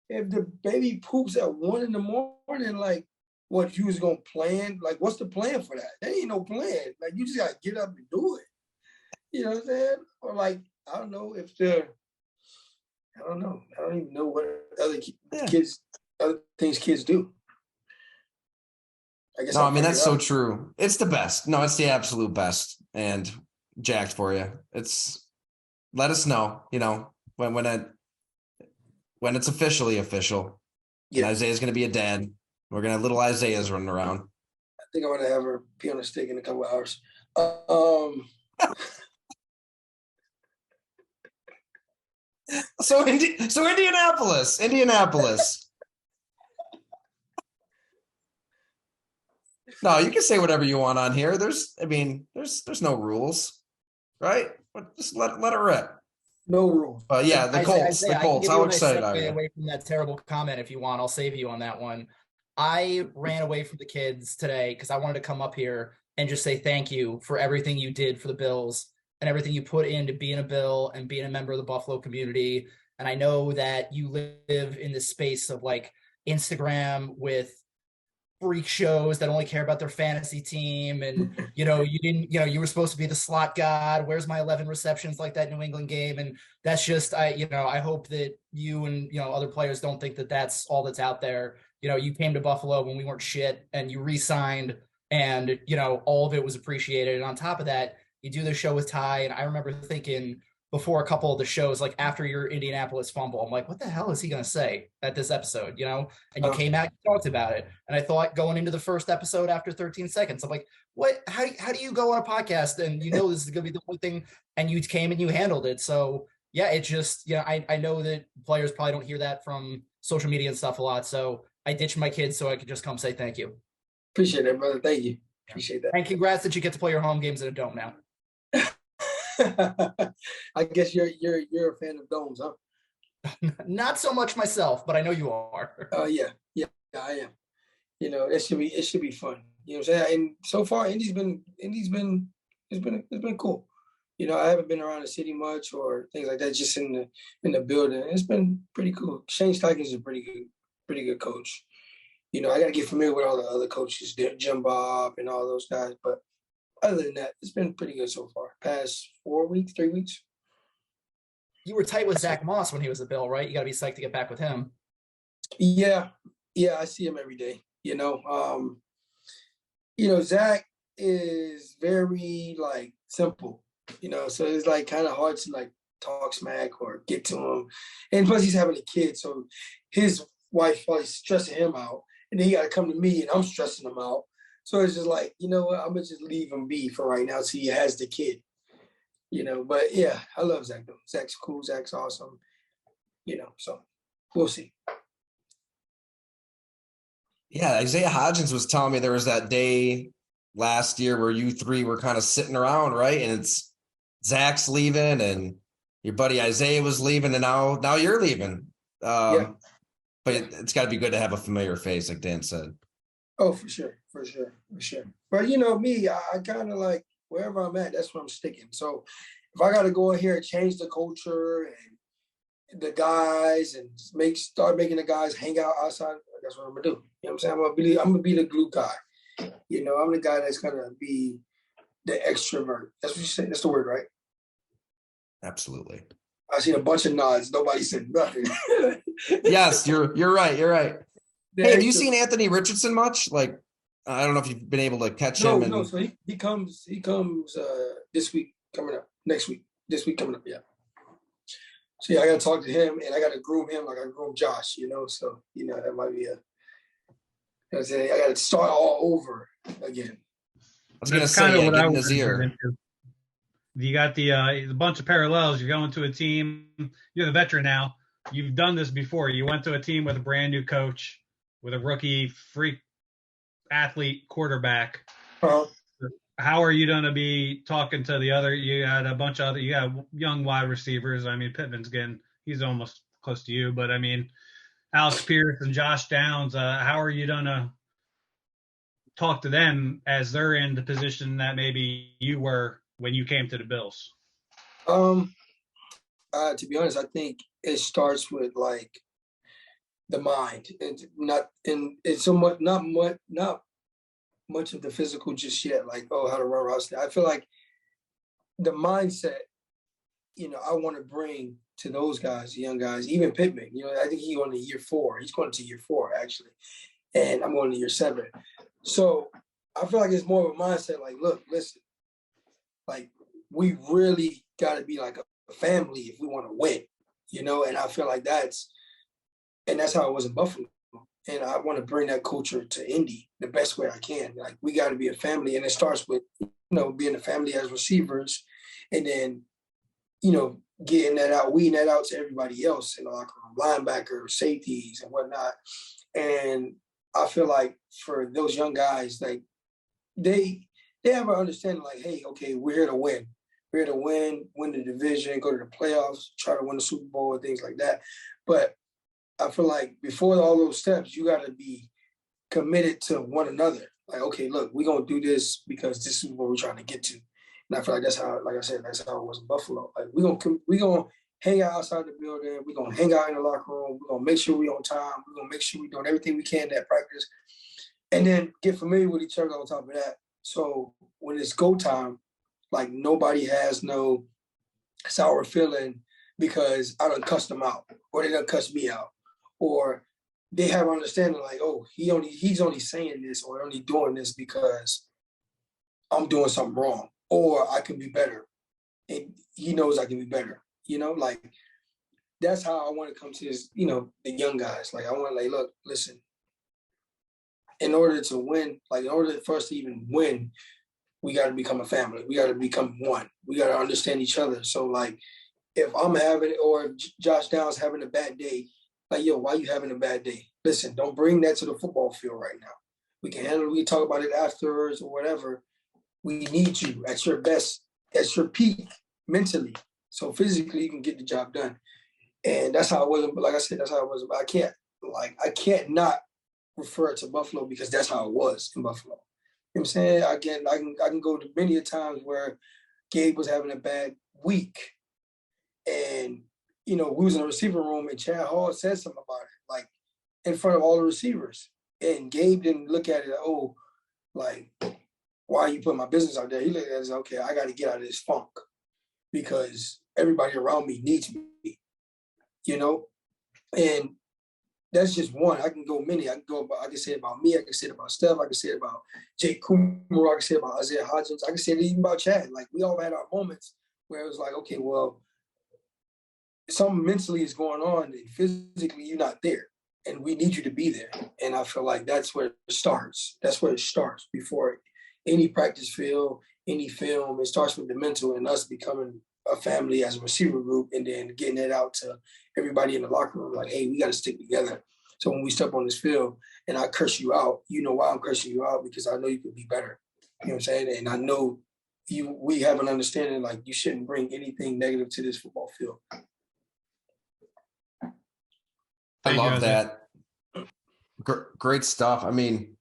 If the baby poops at 1 in the morning, what you was gonna plan? What's the plan for that? There ain't no plan. You just gotta get up and do it. You know what I'm saying? Or I don't know if I don't know. I don't even know what other things kids do. I guess. No, that's so true. It's the best. No, it's the absolute best. And jacked for you. Let us know, when it's officially official. Yeah. And Isaiah's going to be a dad. We're going to have little Isaiah's running around. I think I'm going to have her pee on a stick in a couple of hours. So Indianapolis. No, you can say whatever you want on here. There's no rules, right? Just let it rip. No rules. But yeah, the Colts. How excited are you? Away from that terrible comment, if you want, I'll save you on that one. I ran away from the kids today because I wanted to come up here and just say thank you for everything you did for the Bills and everything you put into being a Bill and being a member of the Buffalo community. And I know that you live in this space of Instagram with freak shows that only care about their fantasy team. And, you were supposed to be the slot god. Where's my 11 receptions like that New England game? And that's just, I hope that you and, other players don't think that that's all that's out there. You came to Buffalo when we weren't shit and you re-signed and, all of it was appreciated. And on top of that, you do the show with Ty. And I remember thinking before a couple of the shows, after your Indianapolis fumble, I'm like, what the hell is he going to say at this episode? And you came out and talked about it. And I thought going into the first episode after 13 seconds, I'm like, what, how do you go on a podcast and this is going to be the only thing, and you came and you handled it. So yeah, it just, I know that players probably don't hear that from social media and stuff a lot. So I ditched my kids so I could just come say thank you. Appreciate that, brother. Thank you. Appreciate that. And congrats that you get to play your home games in a dome now. I guess you're a fan of domes, huh? Not so much myself, but I know you are. Yeah, I am. it should be fun. You know what I'm saying? And so far, Indy's been cool. I haven't been around the city much or things like that, just in the building. It's been pretty cool. Shane Steichen's a pretty good coach. I got to get familiar with all the other coaches, Jim Bob and all those guys. But other than that, it's been pretty good so far. Past 3 weeks. You were tight with Zach Moss when he was a Bill, right? You got to be psyched to get back with him. Yeah, I see him every day. Zach is very simple. So it's kind of hard to talk smack or get to him. And plus, he's having a kid, so his wife probably stressing him out. And then he got to come to me, and I'm stressing him out. So it's just I'm going to just leave him be for right now till he has the kid. But yeah, I love Zach, though. Zach's cool. Zach's awesome. So we'll see. Yeah, Isaiah Hodgins was telling me there was that day last year where you three were kind of sitting around, right? And it's Zach's leaving and your buddy Isaiah was leaving, and now you're leaving. Yeah. But it's got to be good to have a familiar face, like Dan said. Oh, for sure. But me, I kind of wherever I'm at, that's where I'm sticking. So if I got to go in here and change the culture and the guys and start making the guys hang out outside, that's what I'm gonna do. You know what I'm saying? I'm gonna be the glue guy. I'm the guy that's gonna be the extrovert. That's what you said. That's the word, right? Absolutely. I seen a bunch of nods. Nobody said nothing. Yes, you're right. Hey, have you seen Anthony Richardson much? I don't know if you've been able to catch him. No. So he comes this week coming up. Next week. This week coming up. Yeah. So yeah, I got to talk to him, and I got to groom him like I groom Josh. So that might be I got to start all over again. I was going to say, what I in was his ear. You got the bunch of parallels. You're going to a team. You're the veteran now. You've done this before. You went to a team with a brand new coach, with a rookie freak athlete quarterback. Uh-huh. How are you going to be talking to the other? You got a bunch of you got young wide receivers. I mean, Pittman's he's almost close to you, but I mean, Alex Pierce and Josh Downs. How are you going to talk to them as they're in the position that maybe you were when you came to the Bills? To be honest, I think it starts with the mind, and it's somewhat not much of the physical just yet. How to run routes. I feel like the mindset, I want to bring to those guys, the young guys, even Pittman. I think he's on to year 4. He's going to year 4 actually, and I'm going to year 7. So I feel like it's more of a mindset. Look, listen, we really got to be like a family if we want to win, And I feel like that's how it was in Buffalo. And I want to bring that culture to Indy the best way I can. We got to be a family, and it starts with, being a family as receivers, and then, getting that out, weeding that out to everybody else in the locker room, linebackers, safeties, and whatnot. And I feel like for those young guys, they have an understanding hey, okay, we're here to win. We're here to win the division, go to the playoffs, try to win the Super Bowl and things like that. But I feel like before all those steps, you got to be committed to one another. Okay, look, we're going to do this because this is what we're trying to get to. And I feel like that's how, like I said, that's how it was in Buffalo. We're going to hang out outside the building. We're going to hang out in the locker room. We're going to make sure we're on time. We're going to make sure we're doing everything we can at practice. And then get familiar with each other on top of that. So when it's go time, nobody has no sour feeling because I done cussed them out or they done cussed me out. Or they have an understanding he's only saying this or only doing this because I'm doing something wrong or I can be better. And he knows I can be better. That's how I want to come to this, the young guys. I want to look, listen, in order to win, in order for us to even win, we got to become a family. We got to become one. We got to understand each other. So if I'm having it or if Josh Downs having a bad day, yo, why you having a bad day? Listen, don't bring that to the football field right now. We can handle it. We can talk about it afterwards or whatever. We need you at your best, at your peak mentally. So physically, you can get the job done. And that's how it was. Like I said, that's how it was. I can't not refer to Buffalo because that's how it was in Buffalo. You know what I'm saying? I can go to many times where Gabe was having a bad week, and we was in the receiver room, and Chad Hall said something about it, like in front of all the receivers, and Gabe didn't look at it. Like, why are you putting my business out there? He looked at it as, okay, I got to get out of this funk because everybody around me needs me, and that's just one. I can go many. I can say it about me. I can say it about Steph. I can say it about Jake Kumar. I can say it about Isaiah Hodgins. I can say it even about Chad. Like, we all had our moments where it was like, okay, well, something mentally is going on and physically you're not there, and we need you to be there. And I feel like that's where it starts. That's where it starts before any practice field, any film. It starts with the mental and us becoming a family as a receiver group, and then getting it out to everybody in the locker room, like, hey, we got to stick together. So when we step on this field and I curse you out, you know why I'm cursing you out? Because I know you could be better. You know what I'm saying? And I know we have an understanding, like, you shouldn't bring anything negative to this football field. I love that. Great stuff. I mean,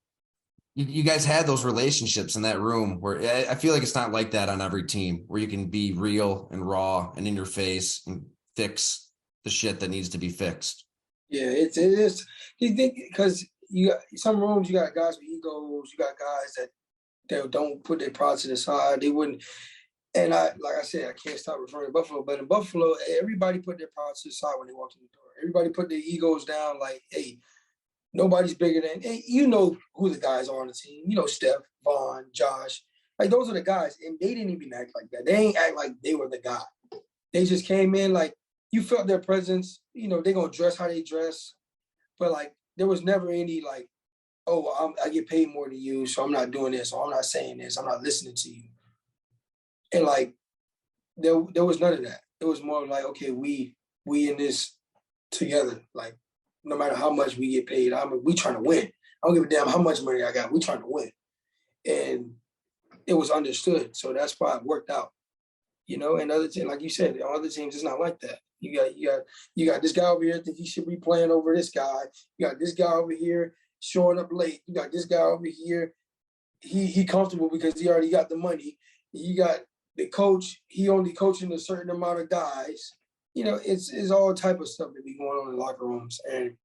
you guys had those relationships in that room where I feel like it's not like that on every team, where you can be real and raw and in your face and fix the shit that needs to be fixed. Yeah, it is. You think, because you got some rooms, you got guys with egos, you got guys that don't put their pride to the side. They wouldn't. And like I said, I can't stop referring to Buffalo, but in Buffalo, everybody put their pride to the side when they walked in the door. Everybody put their egos down, like, hey, nobody's bigger than, hey, you know who the guys are on the team. You know, Steph, Vaughn, Josh. Like, those are the guys. And they didn't even act like that. They ain't act like they were the guy. They just came in, like, you felt their presence. They're going to dress how they dress. But, like, there was never any, like, oh, I get paid more than you, so I'm not doing this, or I'm not saying this, I'm not listening to you. And, like, there was none of that. It was more like, okay, we in this together. Like, no matter how much we get paid, we trying to win. I don't give a damn how much money I got. We trying to win. And it was understood. So that's why it worked out. And other teams, like you said, on other teams, it's not like that. You got this guy over here think he should be playing over this guy. You got this guy over here showing up late. You got this guy over here. He comfortable because he already got the money. You got the coach, he only coaching a certain amount of guys. It's all type of stuff that be going on in locker rooms. And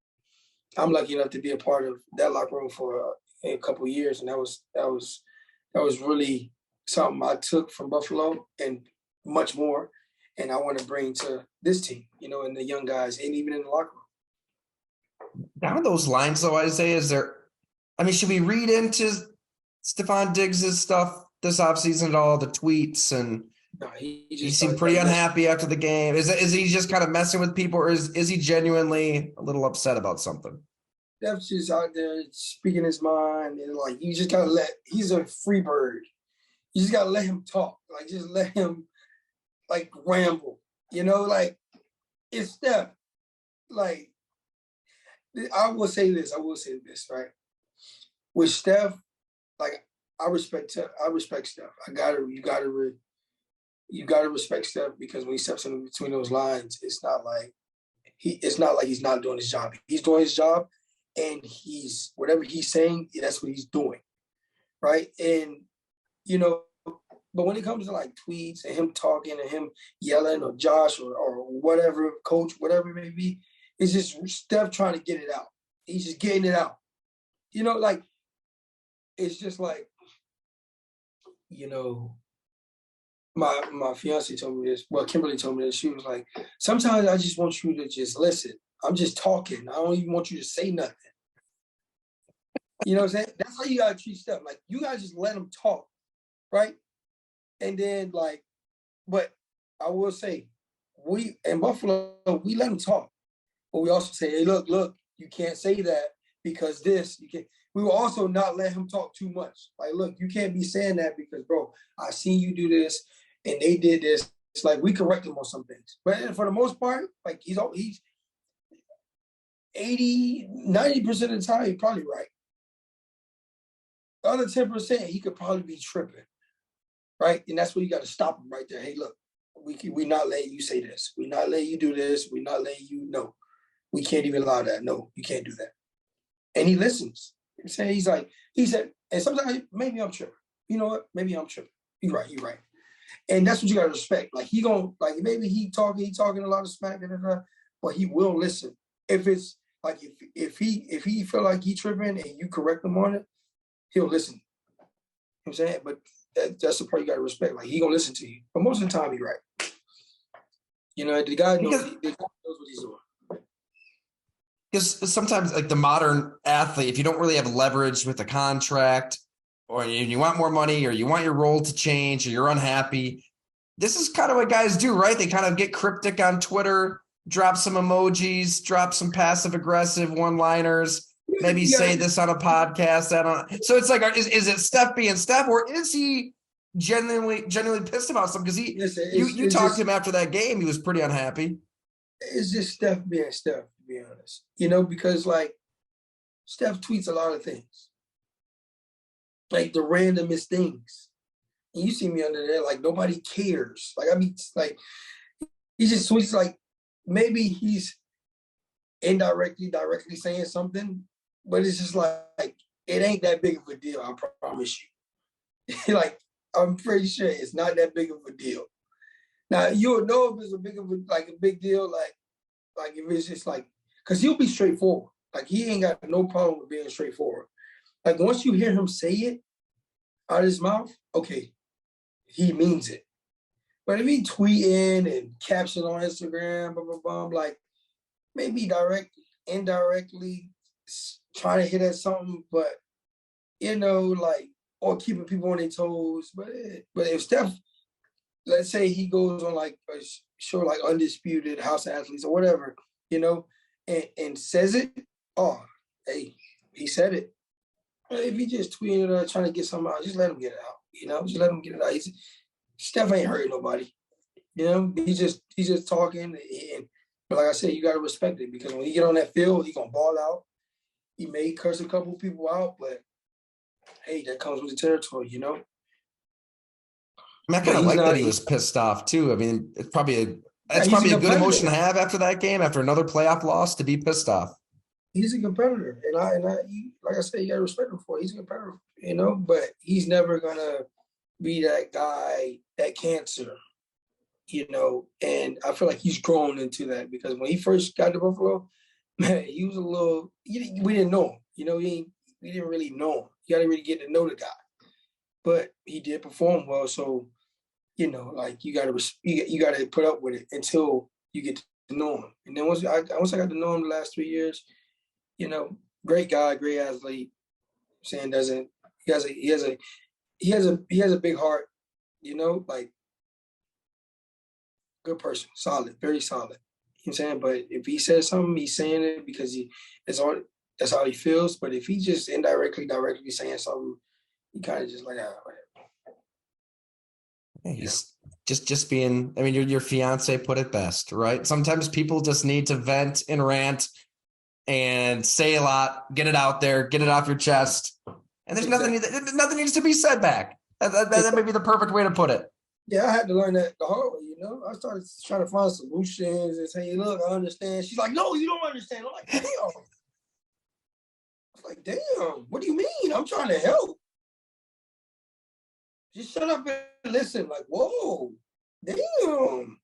I'm lucky enough to be a part of that locker room for a couple of years. And that was really something I took from Buffalo and much more. And I want to bring to this team, and the young guys, and even in the locker room. Down those lines, though, Isaiah, should we read into Stephon Diggs' stuff this offseason at all, the tweets? And no, he seemed pretty unhappy after the game. Is he just kind of messing with people, or is he genuinely a little upset about something? Steph's just out there speaking his mind, and, like, you just gotta he's a free bird. You just gotta let him talk. Like, just let him, like, ramble. Like, it's Steph. Like, I will say this, right? With Steph, like, I respect Steph. You gotta respect Steph, because when he steps in between those lines, it's not like he's not doing his job. He's doing his job, and whatever he's saying, that's what he's doing, right? And but when it comes to, like, tweets and him talking and him yelling, or Josh or whatever, coach, whatever it may be, it's just Steph trying to get it out. He's just getting it out. Like, it's just like, my fiance told me this. Well, Kimberly told me this. She was like, sometimes I just want you to just listen. I'm just talking. I don't even want you to say nothing. You know what I'm saying? That's how you got to treat stuff. Like, you got to just let them talk, right? And then, like, but I will say, we in Buffalo, we let them talk. But we also say, hey, look, you can't say that because this, you can't. We will also not let him talk too much. Like, look, you can't be saying that because, bro, I seen you do this and they did this. It's like, we correct him on some things. But for the most part, like, he's 80, 90% of the time, he's probably right. The other 10%, he could probably be tripping, right? And that's where you got to stop him right there. Hey, look, we not letting you say this. We not letting you do this. We not letting you, no. We can't even allow that. No, you can't do that. and he listens. I'm saying he said, and sometimes maybe I'm tripping. You know what? Maybe I'm tripping. You're right. And that's what you gotta respect. Like maybe he talking a lot of smack, but he will listen. If it's like if he feel like he tripping and you correct him on it, he'll listen. You know what I'm saying? But that's the part you gotta respect. Like he gonna listen to you. But most of the time he's right. You know, the guy knows what he's doing. Because sometimes, like the modern athlete, if you don't really have leverage with the contract, or you want more money, or you want your role to change, or you're unhappy, this is kind of what guys do, right? They kind of get cryptic on Twitter, drop some emojis, drop some passive-aggressive one-liners, maybe say this on a podcast. So it's like, is it Steph being Steph, or is he genuinely pissed about something? Because you talked to him after that game, he was pretty unhappy. It's just Steph being Steph, to be honest. You know, because like Steph tweets a lot of things, like the randomest things. And you see me under there, like nobody cares. Like he just tweets like maybe he's directly saying something, but it's just like it ain't that big of a deal. I promise you. Like I'm pretty sure it's not that big of a deal. Now you'll know if it's a big deal, like if it's just like, cause he'll be straightforward. Like he ain't got no problem with being straightforward. Like once you hear him say it out of his mouth, okay, he means it. But if he tweeting and caption on Instagram, blah, blah, blah, like maybe indirectly trying to hit at something, but you know, like, or keeping people on their toes. But if Steph, let's say he goes on like a show like Undisputed, House of Athletes or whatever, you know, and says it, oh, hey, he said it. If he just tweeting it trying to get something out, just let him get it out. You know, just let him get it out. Steph ain't hurting nobody. You know, he's just talking. But like I said, you got to respect it, because when he get on that field, he gonna ball out. He may curse a couple people out, but hey, that comes with the territory, you know. I mean, I kind of like that he was pissed off too. I mean, it's probably a good emotion to have after that game, after another playoff loss, to be pissed off. He's a competitor, and I like I said, you gotta respect him for it. He's a competitor, you know, but he's never gonna be that guy, that cancer, you know. And I feel like he's grown into that, because when he first got to Buffalo, man, he was a little. We didn't know him, you know. We didn't really know him. You gotta really get to know the guy, but he did perform well. So, you know, like you gotta put up with it until you get to know him. And then once I got to know him the last 3 years, you know, great guy, great athlete. Saying he has a big heart, you know, like good person, solid, very solid. You know what I'm saying? But if he says something, he's saying it because that's how he feels. But if he just directly saying something, he kind of just like, He's just being, I mean, your fiance put it best, right? Sometimes people just need to vent and rant and say a lot, get it out there, get it off your chest. And there's nothing needs to be said back. That may be the perfect way to put it. Yeah, I had to learn that the hard way, you know. I started trying to find solutions and say, look, I understand. She's like, no, you don't understand. I'm like, damn. I was like, damn, what do you mean? I'm trying to help. Just shut up and listen. Like, whoa, damn.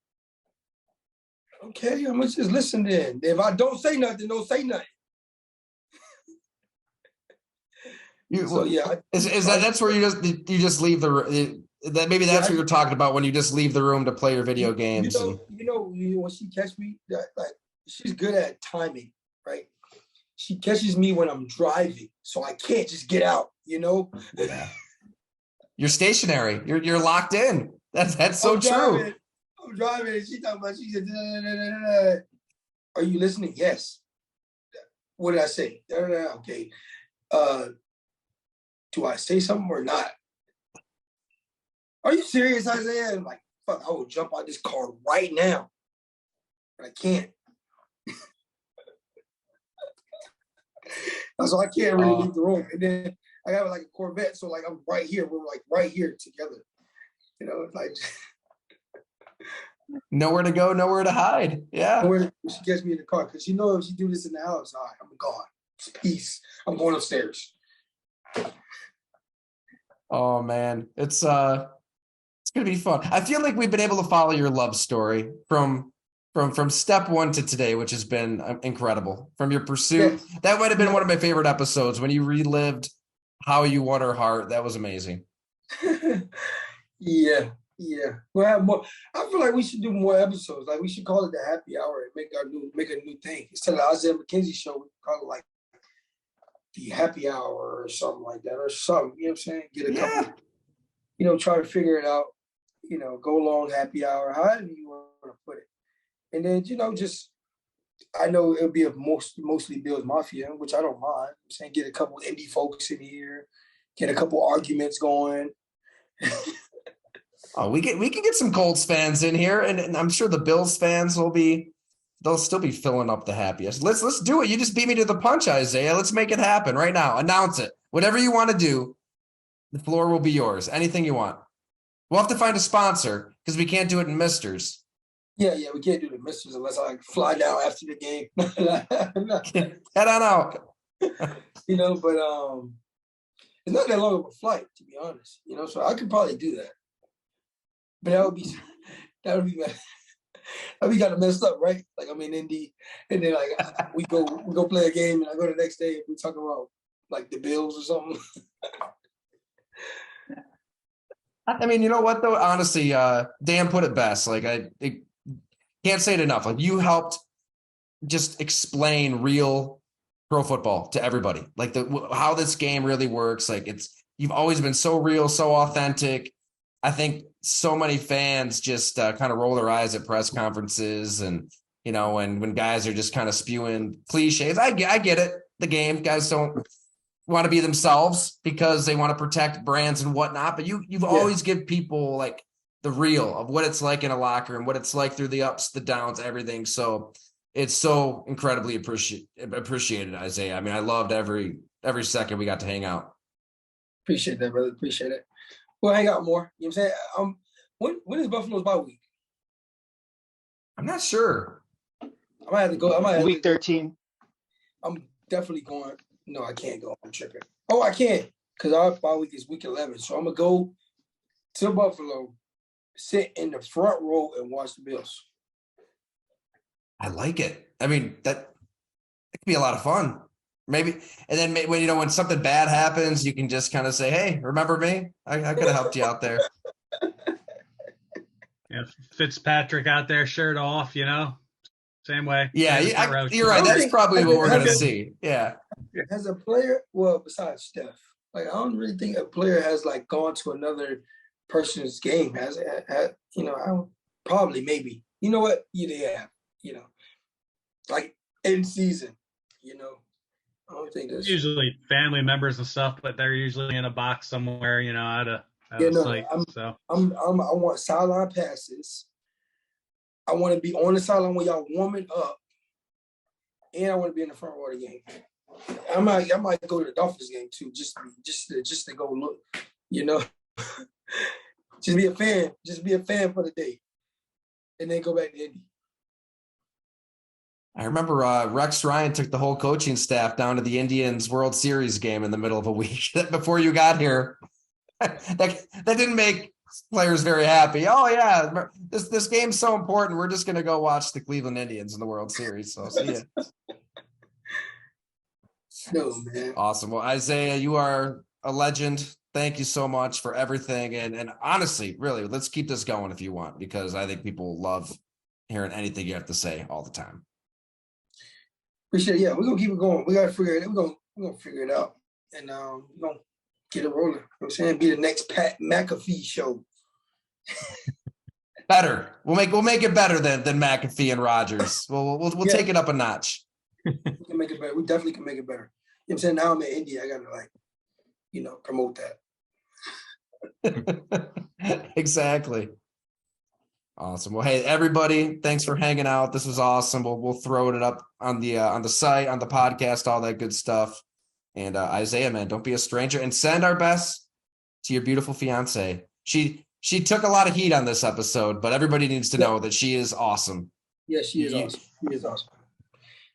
Okay, I'm gonna just listen then. If I don't say nothing, don't say nothing. That's where you just leave that maybe that's what you're talking about, when you just leave the room to play your video games. You know when she catch me, like she's good at timing, right? She catches me when I'm driving, so I can't just get out, you know. Yeah. You're stationary. You're locked in. That's so true. I'm driving, and she said, are you listening? Yes. What did I say? Okay. Do I say something or not? Are you serious, Isaiah? I'm like, fuck, I will jump out this car right now. But I can't. So I can't really leave the room. And then I got like a Corvette, so like I'm right here. We're like right here together. You know, like nowhere to go, nowhere to hide. Yeah. She gets me in the car, because you know if she do this in the house, all right, I'm gone. Peace. I'm going upstairs. Oh man, it's gonna be fun. I feel like we've been able to follow your love story from step one to today, which has been incredible. From your pursuit, that might have been one of my favorite episodes when you relived how you won her heart. That was amazing. Yeah. We'll have more. I feel like we should do more episodes. Like we should call it the happy hour and make a new thing. Instead of the Isaiah McKenzie show, we call it like the happy hour or something like that, or something. You know what I'm saying? Get a couple. Try to figure it out. Go long happy hour, however you want to put it. And then just I know it'll be a mostly Bills Mafia, which I don't mind. I'm saying get a couple indie folks in here, get a couple arguments going. Oh, we can get some Colts fans in here, and I'm sure the Bills fans they'll still be filling up the happiest. Let's do it. You just beat me to the punch, Isaiah. Let's make it happen right now. Announce it. Whatever you want to do, the floor will be yours. Anything you want. We'll have to find a sponsor because we can't do it in Misters. Yeah, we can't do the Misters unless I fly down after the game. Head on out. But it's not that long of a flight, to be honest. So I could probably do that. But that would be we got it messed up, right? Like I'm in Indy, and then like we go play a game, and I go the next day and we talk about like the Bills or something. I mean, you know what though? Honestly, Dan put it best. Like I can't say it enough. Like you helped just explain real pro football to everybody. Like how this game really works. Like you've always been so real, so authentic. I think so many fans just kind of roll their eyes at press conferences and, when guys are just kind of spewing cliches. I get it. The game guys don't want to be themselves because they want to protect brands and whatnot. But you've always give people like the real of what it's like in a locker room, what it's like through the ups, the downs, everything. So it's so incredibly appreciated, Isaiah. I mean, I loved every second we got to hang out. Appreciate that, brother. Appreciate it. We'll hang out more. You know what I'm saying? When is Buffalo's bye week? I'm not sure. I might have to go. Week 13. I'm definitely going. No, I can't go. I'm tripping. Oh, I can't because our bye week is week 11. So I'm going to go to Buffalo, sit in the front row and watch the Bills. I like it. I mean, it could be a lot of fun. Maybe, and then when something bad happens, you can just kind of say, "Hey, remember me? I could have helped you out there." Yeah, Fitzpatrick out there, shirt off, same way. Yeah, you're right. That's probably what we're gonna see. Yeah. As a player, well, besides Steph, like I don't really think a player has like gone to another person's game. Has I don't, probably maybe. You know what? Yeah, they have. Like in season. I don't think that's usually family members and stuff, but they're usually in a box somewhere, out of sight. I want sideline passes. I want to be on the sideline when y'all warming up, and I want to be in the front row of the game. I might go to the Dolphins game too, just to go look. Just be a fan. Just be a fan for the day, and then go back to Indy. I remember Rex Ryan took the whole coaching staff down to the Indians World Series game in the middle of a week before you got here. that didn't make players very happy. Oh yeah, this game's so important. We're just going to go watch the Cleveland Indians in the World Series. So see ya. No, man. Awesome. Well, Isaiah, you are a legend. Thank you so much for everything. And honestly, really, let's keep this going if you want, because I think people love hearing anything you have to say all the time. Appreciate it. Yeah, we're gonna keep it going. We gotta figure it. We're gonna figure it out, and we're gonna get it rolling. You know what I'm saying? Be the next Pat McAfee show. Better. We'll make it better than McAfee and Rodgers. We'll take it up a notch. We can make it better. We definitely can make it better. You know what I'm saying? Now I'm in India. I gotta promote that. Exactly. Awesome. Well, hey, everybody, thanks for hanging out. This was awesome. We'll throw it up on the site, on the podcast, all that good stuff. And Isaiah, man, don't be a stranger, and send our best to your beautiful fiance. She took a lot of heat on this episode, but everybody needs to know that she is awesome. Yeah, she is awesome. She is awesome.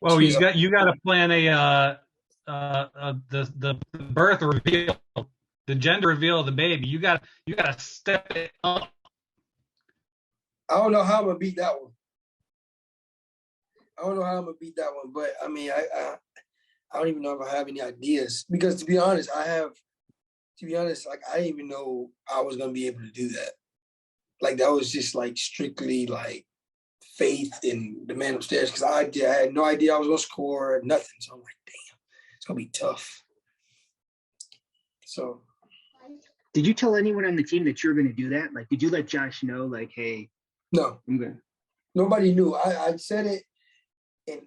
Well, you got to plan the birth reveal, the gender reveal of the baby. You got to step it up. I don't know how I'm gonna beat that one. But I mean, I don't even know if I have any ideas because to be honest, like I didn't even know I was gonna be able to do that. Like that was just like strictly like faith in the man upstairs because I had no idea I was gonna score nothing. So I'm like, damn, it's gonna be tough. So, did you tell anyone on the team that you're gonna do that? Like, did you let Josh know? Like, hey, no, I'm gonna. Nobody knew. I said it in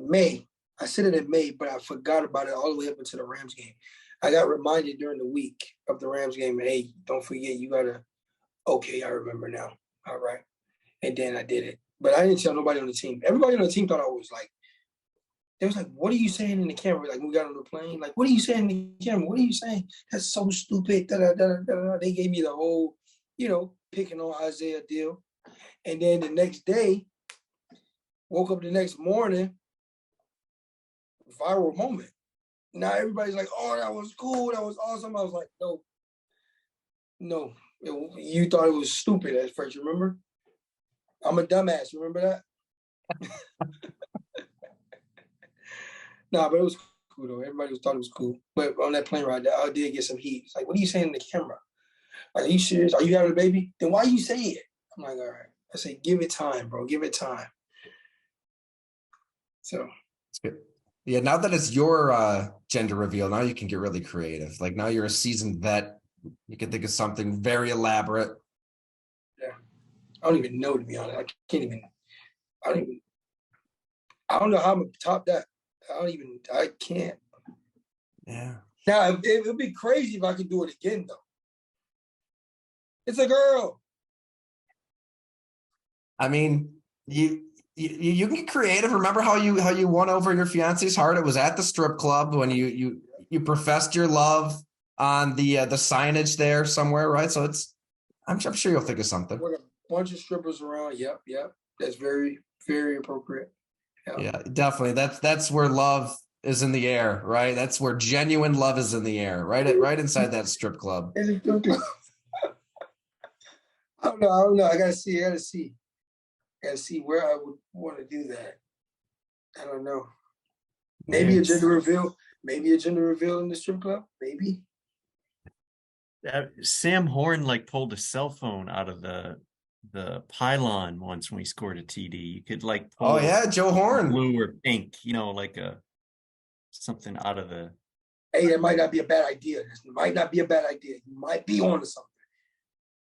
May. I said it in May, but I forgot about it all the way up until the Rams game. I got reminded during the week of the Rams game, hey, don't forget, you gotta. Okay, I remember now. All right. And then I did it. But I didn't tell nobody on the team. Everybody on the team thought I was like, they was like, what are you saying in the camera? Like, when we got on the plane, like, what are you saying in the camera? What are you saying? That's so stupid. They gave me the whole, picking on Isaiah deal. And then the next day, woke up the next morning, viral moment. Now everybody's like, oh, that was cool. That was awesome. I was like, no. You thought it was stupid at first, you remember? I'm a dumbass, remember that? Nah, but it was cool though. Everybody thought it was cool. But on that plane ride, I did get some heat. It's like, what are you saying in the camera? Like, are you serious? Are you having a baby? Then why you say it? I'm like, all right. I say, give it time, bro. Give it time. So. It's good. Yeah, now that it's your gender reveal, now you can get really creative. Like now you're a seasoned vet. You can think of something very elaborate. Yeah. I don't even know, to be honest. I don't know how I'm going to top that. I can't. Yeah. Now, it would be crazy if I could do it again, though. It's a girl. I mean, you can get creative. Remember how you won over your fiance's heart? It was at the strip club when you professed your love on the signage there somewhere, right? So I'm sure you'll think of something. With a bunch of strippers around. Yep. That's very, very appropriate. Yeah, definitely. That's where love is in the air, right? That's where genuine love is in the air, right inside that strip club. I don't know. I gotta see where I would want to do that. I don't know. Maybe a gender reveal. Maybe a gender reveal in the strip club. Maybe. Sam Horn pulled a cell phone out of the pylon once when we scored a TD. You could pull Joe Horn, blue or pink, something out of the. Hey, that might not be a bad idea. You might be on to something.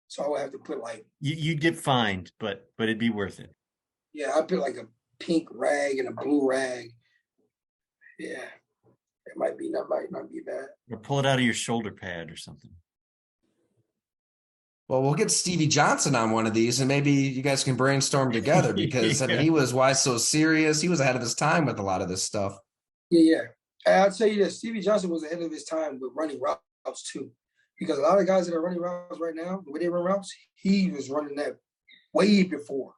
So I would have to put you'd get fined, but it'd be worth it. Yeah, I'd put a pink rag and a blue rag. Yeah, it might not be bad. Or pull it out of your shoulder pad or something. Well, we'll get Stevie Johnson on one of these, and maybe you guys can brainstorm together because I mean, he was Why So Serious. He was ahead of his time with a lot of this stuff. Yeah. And I'll tell you this, Stevie Johnson was ahead of his time with running routes too. Because a lot of guys that are running routes right now, the way they run routes, he was running that way before.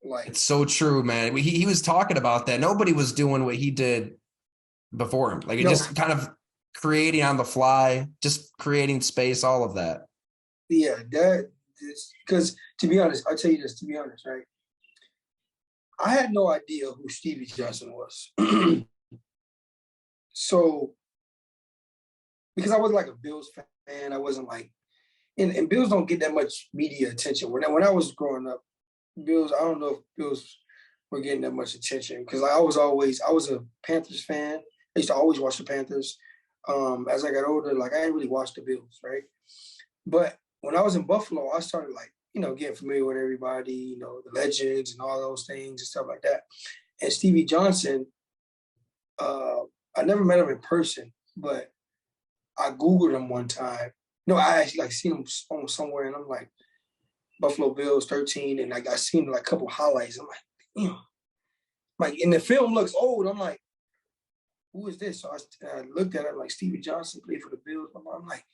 It's so true, man. He was talking about that. Nobody was doing what he did before him. Just kind of creating on the fly, just creating space, all of that. Yeah, because to be honest, I'll tell you this, right? I had no idea who Stevie Johnson was. So, because I wasn't a Bills fan, I wasn't and Bills don't get that much media attention. When I was growing up, Bills, I don't know if Bills were getting that much attention because I was a Panthers fan. I used to always watch the Panthers. As I got older, I didn't really watch the Bills, right? But when I was in Buffalo, I started getting familiar with everybody, the legends and all those things and stuff like that. And Stevie Johnson, I never met him in person, but I Googled him one time. No, I actually seen him on somewhere, and I'm like, Buffalo Bills 13, and I seen a couple highlights. I'm like, damn. And the film looks old. I'm like, who is this? So I looked at it Stevie Johnson played for the Bills. I'm like,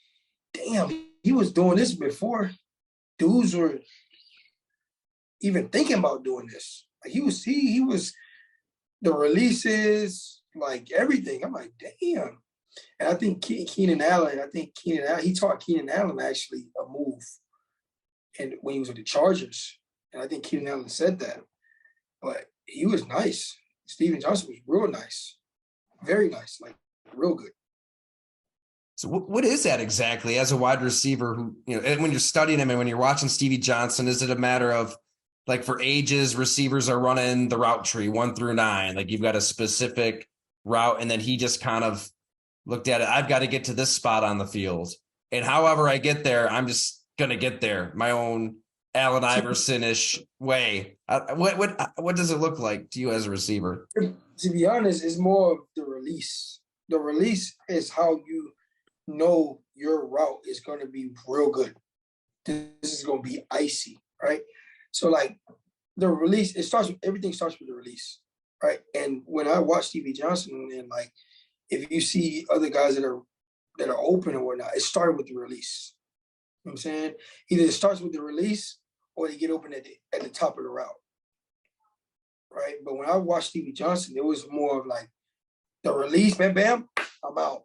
damn, he was doing this before dudes were even thinking about doing this. He was the releases, like everything. I'm like, damn. And I think Keenan Allen, he taught Keenan Allen actually a move, and when he was with the Chargers, and I think Keenan Allen said that. But he was nice. Steven Johnson was real nice, very nice, like real good. So what is that exactly as a wide receiver who, when you're studying him and when you're watching Stevie Johnson, is it a matter of like for ages, receivers are running the route tree 1 through 9, like you've got a specific route and then he just kind of looked at it. I've got to get to this spot on the field. And however I get there, I'm just going to get there my own Allen Iverson-ish way. What does it look like to you as a receiver? To be honest, it's more of the release. The release is how you know your route is going to be real good. This is going to be icy, right? So like the release, everything starts with the release, right? And when I watch Stevie Johnson and like, if you see other guys that are open or whatnot, it started with the release. You know what I'm saying? Either it starts with the release or they get open at the top of the route, right? But when I watched Stevie Johnson, it was more of like the release, bam, bam, I'm out.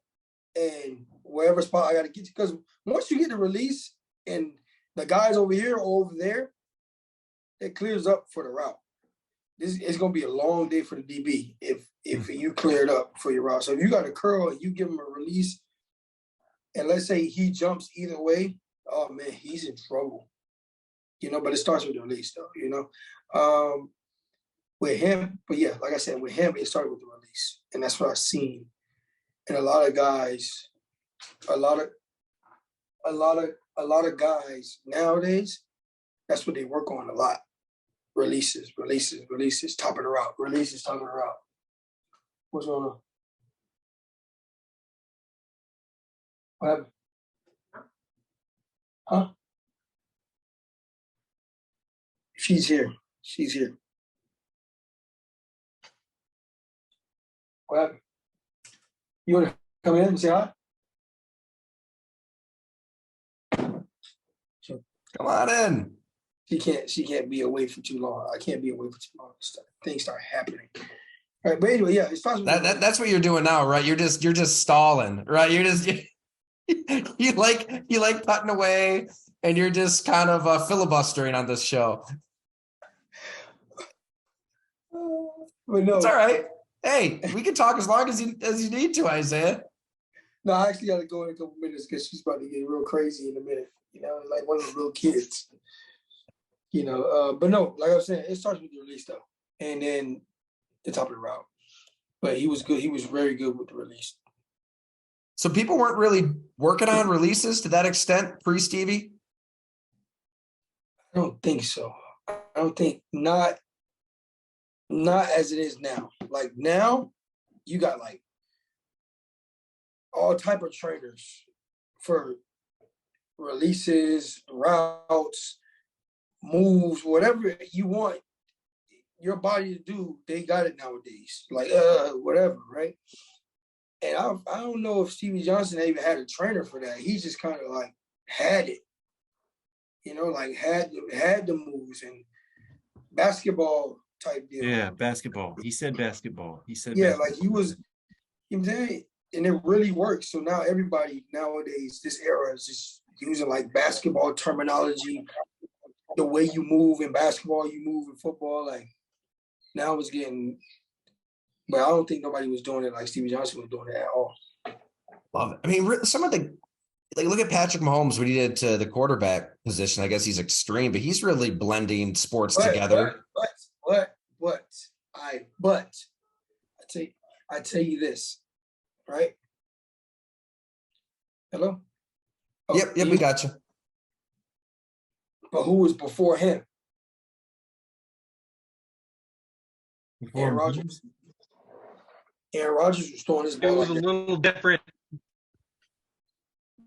And wherever spot I got to get to, because once you get the release and the guys over here or over there, it clears up for the route. It's going to be a long day for the DB if you clear it up for your route. So if you got a curl and you give him a release, and let's say he jumps either way, oh, man, he's in trouble. But it starts with the release, though, with him. But, yeah, like I said, with him, it started with the release. And that's what I've seen. And a lot of guys, a lot of guys nowadays, that's what they work on a lot. Releases, top of the route. Releases, top of the route. What's going on? What happened? Huh? She's here. What happened? You want to come in and say hi? Come on in. She can't be away for too long. I can't be away for too long. Things start happening. All right, but anyway, yeah, it's possible. That's what you're doing now, right? You're just stalling, right? You like putting away, and you're just kind of filibustering on this show. But no, it's all right. Hey, we can talk as long as you need to, Isaiah. No, I actually got to go in a couple minutes because she's about to get real crazy in a minute. Like one of the little kids. But no, like I was saying, it starts with the release though, and then the top of the route. But he was good. He was very good with the release. So people weren't really working on releases to that extent pre-Stevie? I don't think so. I don't think not as it is now. Like now, you got like all type of trainers for releases, routes, moves, whatever you want your body to do, they got it nowadays. Like whatever, right? And I don't know if Stevie Johnson even had a trainer for that. He just kind of like had it, like had the moves and basketball type deal. Yeah, basketball. He said basketball. Like he was saying, and it really works. So now everybody nowadays, this era is just using like basketball terminology. The way you move in basketball, you move in football. Like now it's getting, but I don't think nobody was doing it like Stevie Johnson was doing it at all. Love it. I mean, some of the, like, look at Patrick Mahomes, what he did to the quarterback position. I guess he's extreme, but he's really blending sports together. I tell you this, right? Hello? Oh, yep, we got you. But who was before him? Aaron Rodgers. Aaron Rodgers was throwing his ball. It was a little different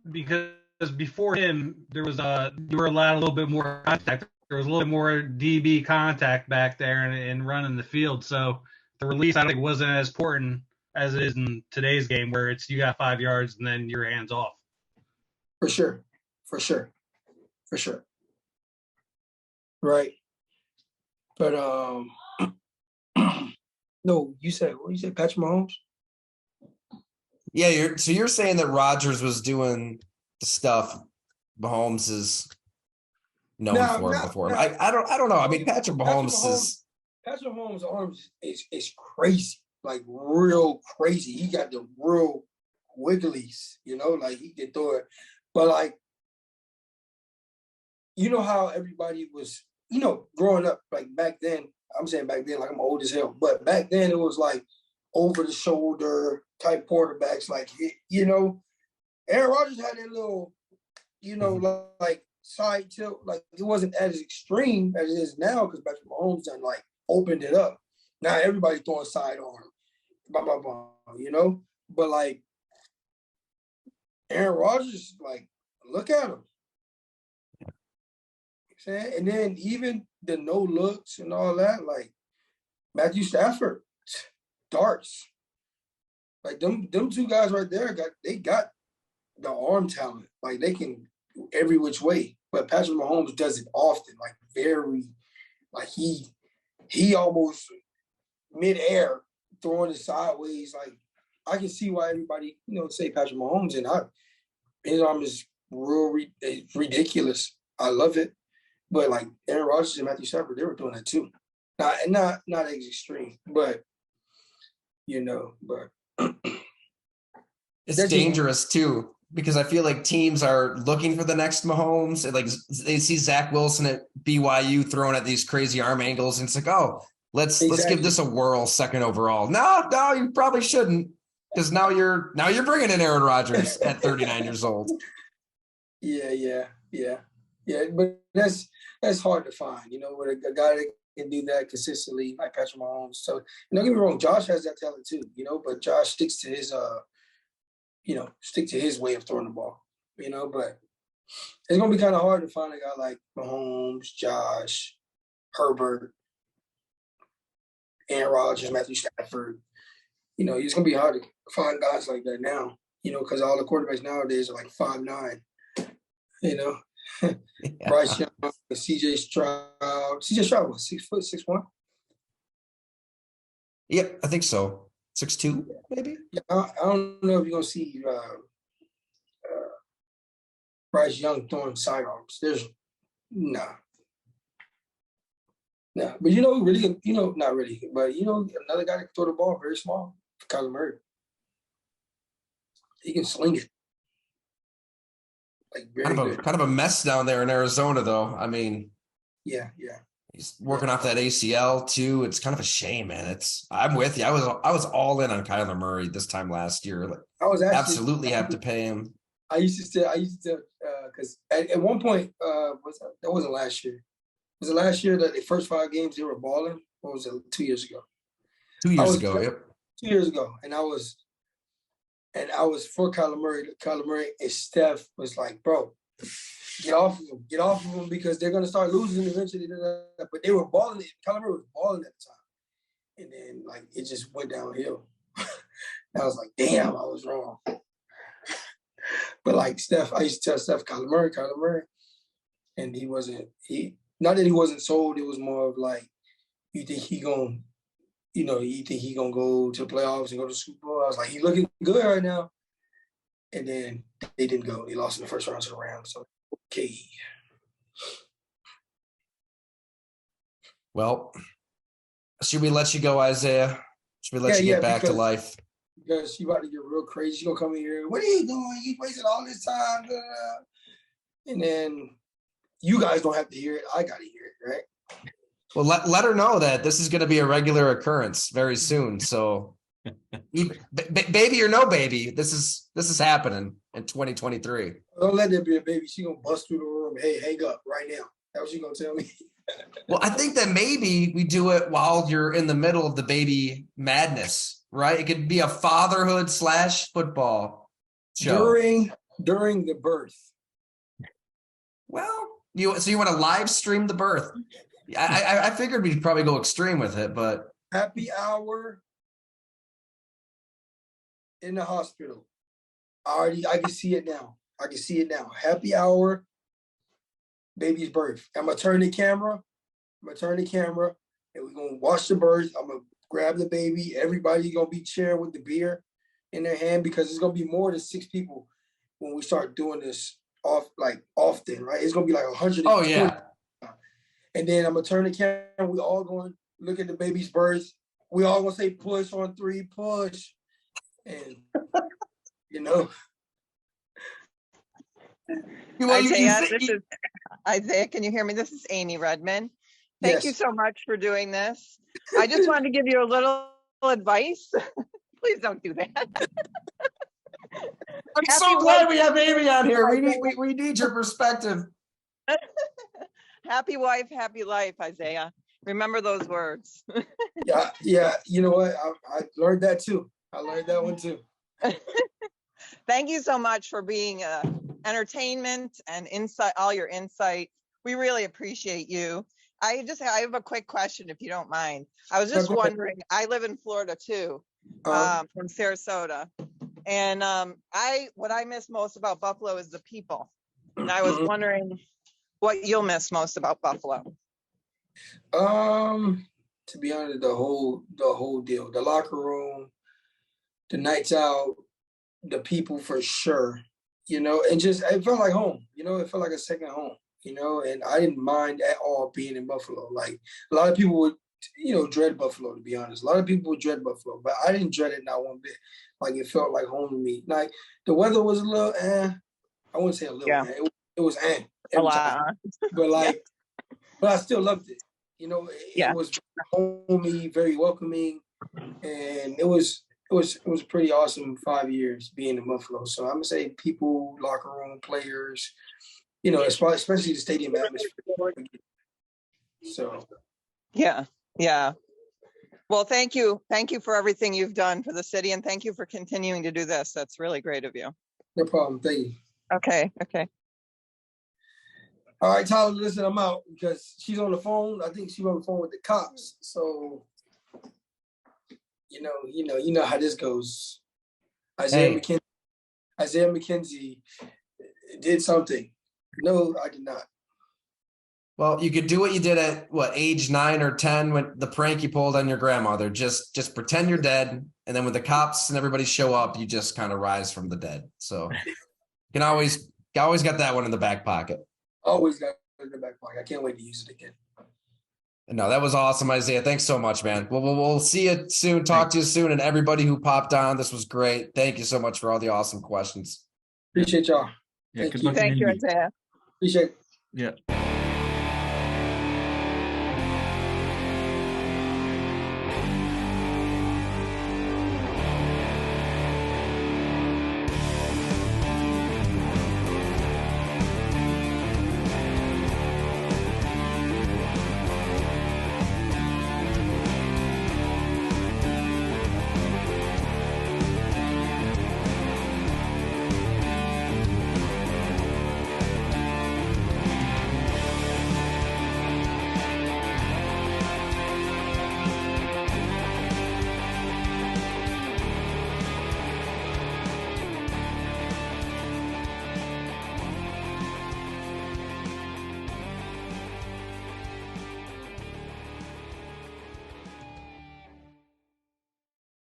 because before him, there was you were allowed a little bit more contact. There was a little bit more DB contact back there and running the field. So the release, I think, wasn't as important as it is in today's game, where it's you got 5 yards and then your hands off. For sure. Right. But no, you said Patrick Mahomes? Yeah, you're saying that Rodgers was doing the stuff Mahomes is known for before. I don't know. I mean, Patrick Mahomes arms is crazy, like real crazy. He got the real wigglies, like he can throw it. But like, you know how everybody was, growing up, like back then, I'm saying back then, like I'm old as hell, but back then it was like over the shoulder type quarterbacks, like, Aaron Rodgers had that little, like side tilt, like it wasn't as extreme as it is now because Patrick Mahomes done like opened it up. Now everybody's throwing sidearm, blah, blah, blah, but like Aaron Rodgers, like, look at him. And then even the no looks and all that, like Matthew Stafford, darts. Like them two guys right there got the arm talent. Like they can every which way. But Patrick Mahomes does it often, like very, like he almost midair throwing it sideways. Like I can see why everybody, say Patrick Mahomes, and his arm is ridiculous. I love it. But like Aaron Rodgers and Matthew Stafford, they were doing that too. Not as extreme, but it's dangerous too, because I feel like teams are looking for the next Mahomes, and like they see Zach Wilson at BYU throwing at these crazy arm angles, and it's like, oh, let's give this a whirl, second overall. No, you probably shouldn't, because now you're bringing in Aaron Rodgers at 39 years old. Yeah. But that's hard to find, with a guy that can do that consistently, like Patrick Mahomes. So don't get me wrong, Josh has that talent too, but Josh sticks to his way of throwing the ball, but it's gonna be kind of hard to find a guy like Mahomes, Josh, Herbert, Aaron Rodgers, Matthew Stafford. It's gonna be hard to find guys like that now, because all the quarterbacks nowadays are like 5'9", Bryce Young, CJ Stroud. CJ Stroud was 6 foot, 6'1". Yep, I think so. 6'2", maybe. Yeah, I don't know if you're gonna see Bryce Young throwing sidearms. There's nah. But really, not really, but another guy that can throw the ball very small, Kyler Murray. He can sling it. Like kind of a mess down there in Arizona, though. I mean, yeah. He's working off that ACL too. It's kind of a shame, man. I'm with you. I was all in on Kyler Murray this time last year. Like, I was absolutely have to pay him. I used to because at one point, that wasn't last year. Was it last year that the first 5 games they were balling? Or was it 2 years ago? 2 years ago, yep. 2 years ago, and I was for Kyler Murray. Kyler Murray and Steph was like, bro, get off of him because they're gonna start losing eventually. But they were balling. Kyler Murray was balling at the time, and then like it just went downhill. I was like, damn, I was wrong. But like Steph, I used to tell Steph, Kyler Murray, and he wasn't. Not that he wasn't sold. It was more of like, you think he gonna go to the playoffs and go to the Super Bowl? I was like, he's looking good right now. And then they didn't go. They lost in the first round to the Rams. So, okay. Well, should we let you go, Isaiah? Should we let you get back to life? Because you about to get real crazy. She's going to come in here. What are you doing? You wasted all this time. And then you guys don't have to hear it. I got to hear it, right? Well, let her know that this is going to be a regular occurrence very soon. So, baby or no baby, this is happening in 2023. Don't let there be a baby. She gonna bust through the room. Hey, hang up right now. That's what she gonna tell me. Well, I think that maybe we do it while you're in the middle of the baby madness, right? It could be a fatherhood / football show during the birth. Well, you want to live stream the birth? I figured we'd probably go extreme with it, but happy hour in the hospital. I can see it now. Happy hour, baby's birth. I'm gonna turn the camera, and we're gonna watch the birth. I'm gonna grab the baby. Everybody's gonna be sharing with the beer, in their hand because it's gonna be more than 6 people when we start doing this often, right? It's gonna be like 100. Oh yeah. And then I'm gonna turn the camera. We all going to look at the baby's birth. We all gonna say push on 3, push, and you know. Isaiah, this is Isaiah. Can you hear me? This is Amy Redmond. Thank you so much for doing this. I just wanted to give you a little advice. Please don't do that. I'm so glad we have Amy on here. We need your perspective. Happy wife, happy life, Isaiah. Remember those words. Yeah. You know what? I learned that too. I learned that one too. Thank you so much for being entertainment and insight, all your insight. We really appreciate you. I have a quick question, if you don't mind. I was just wondering, I live in Florida too, from Sarasota. And what I miss most about Buffalo is the people. And I was wondering what you'll miss most about Buffalo. To be honest, the whole deal, the locker room, the nights out, the people for sure, you know, and just, it felt like home, you know, it felt like a second home, you know, and I didn't mind at all being in Buffalo. Like a lot of people would, you know, dread Buffalo, to be honest. A lot of people would dread Buffalo, but I didn't dread it not one bit. Like it felt like home to me. Like the weather was a little, I wouldn't say a little, it was a lot. But like, but I still loved it. You know, it was homey, very welcoming, and it was a pretty awesome 5 years being in Buffalo. So I'm gonna say people, locker room, players, you know, especially the stadium atmosphere. So yeah. Well, thank you for everything you've done for the city, and thank you for continuing to do this. That's really great of you. No problem. Thank you. Okay. All right, Tyler, listen, I'm out because she's on the phone. I think she's on the phone with the cops. So, you know how this goes. Isaiah McKenzie did something. No, I did not. Well, you could do what you did at age 9 or 10 when the prank you pulled on your grandmother. Just pretend you're dead, and then when the cops and everybody show up, you just kind of rise from the dead. So you can always got that one in the back pocket. Always got it in the back pocket. I can't wait to use it again. No, that was awesome, Isaiah. Thanks so much, man. We'll see you soon. Talk to you soon, and everybody who popped on, this was great. Thank you so much for all the awesome questions. Appreciate y'all. Yeah, Thank you, Isaiah. Appreciate it. Yeah.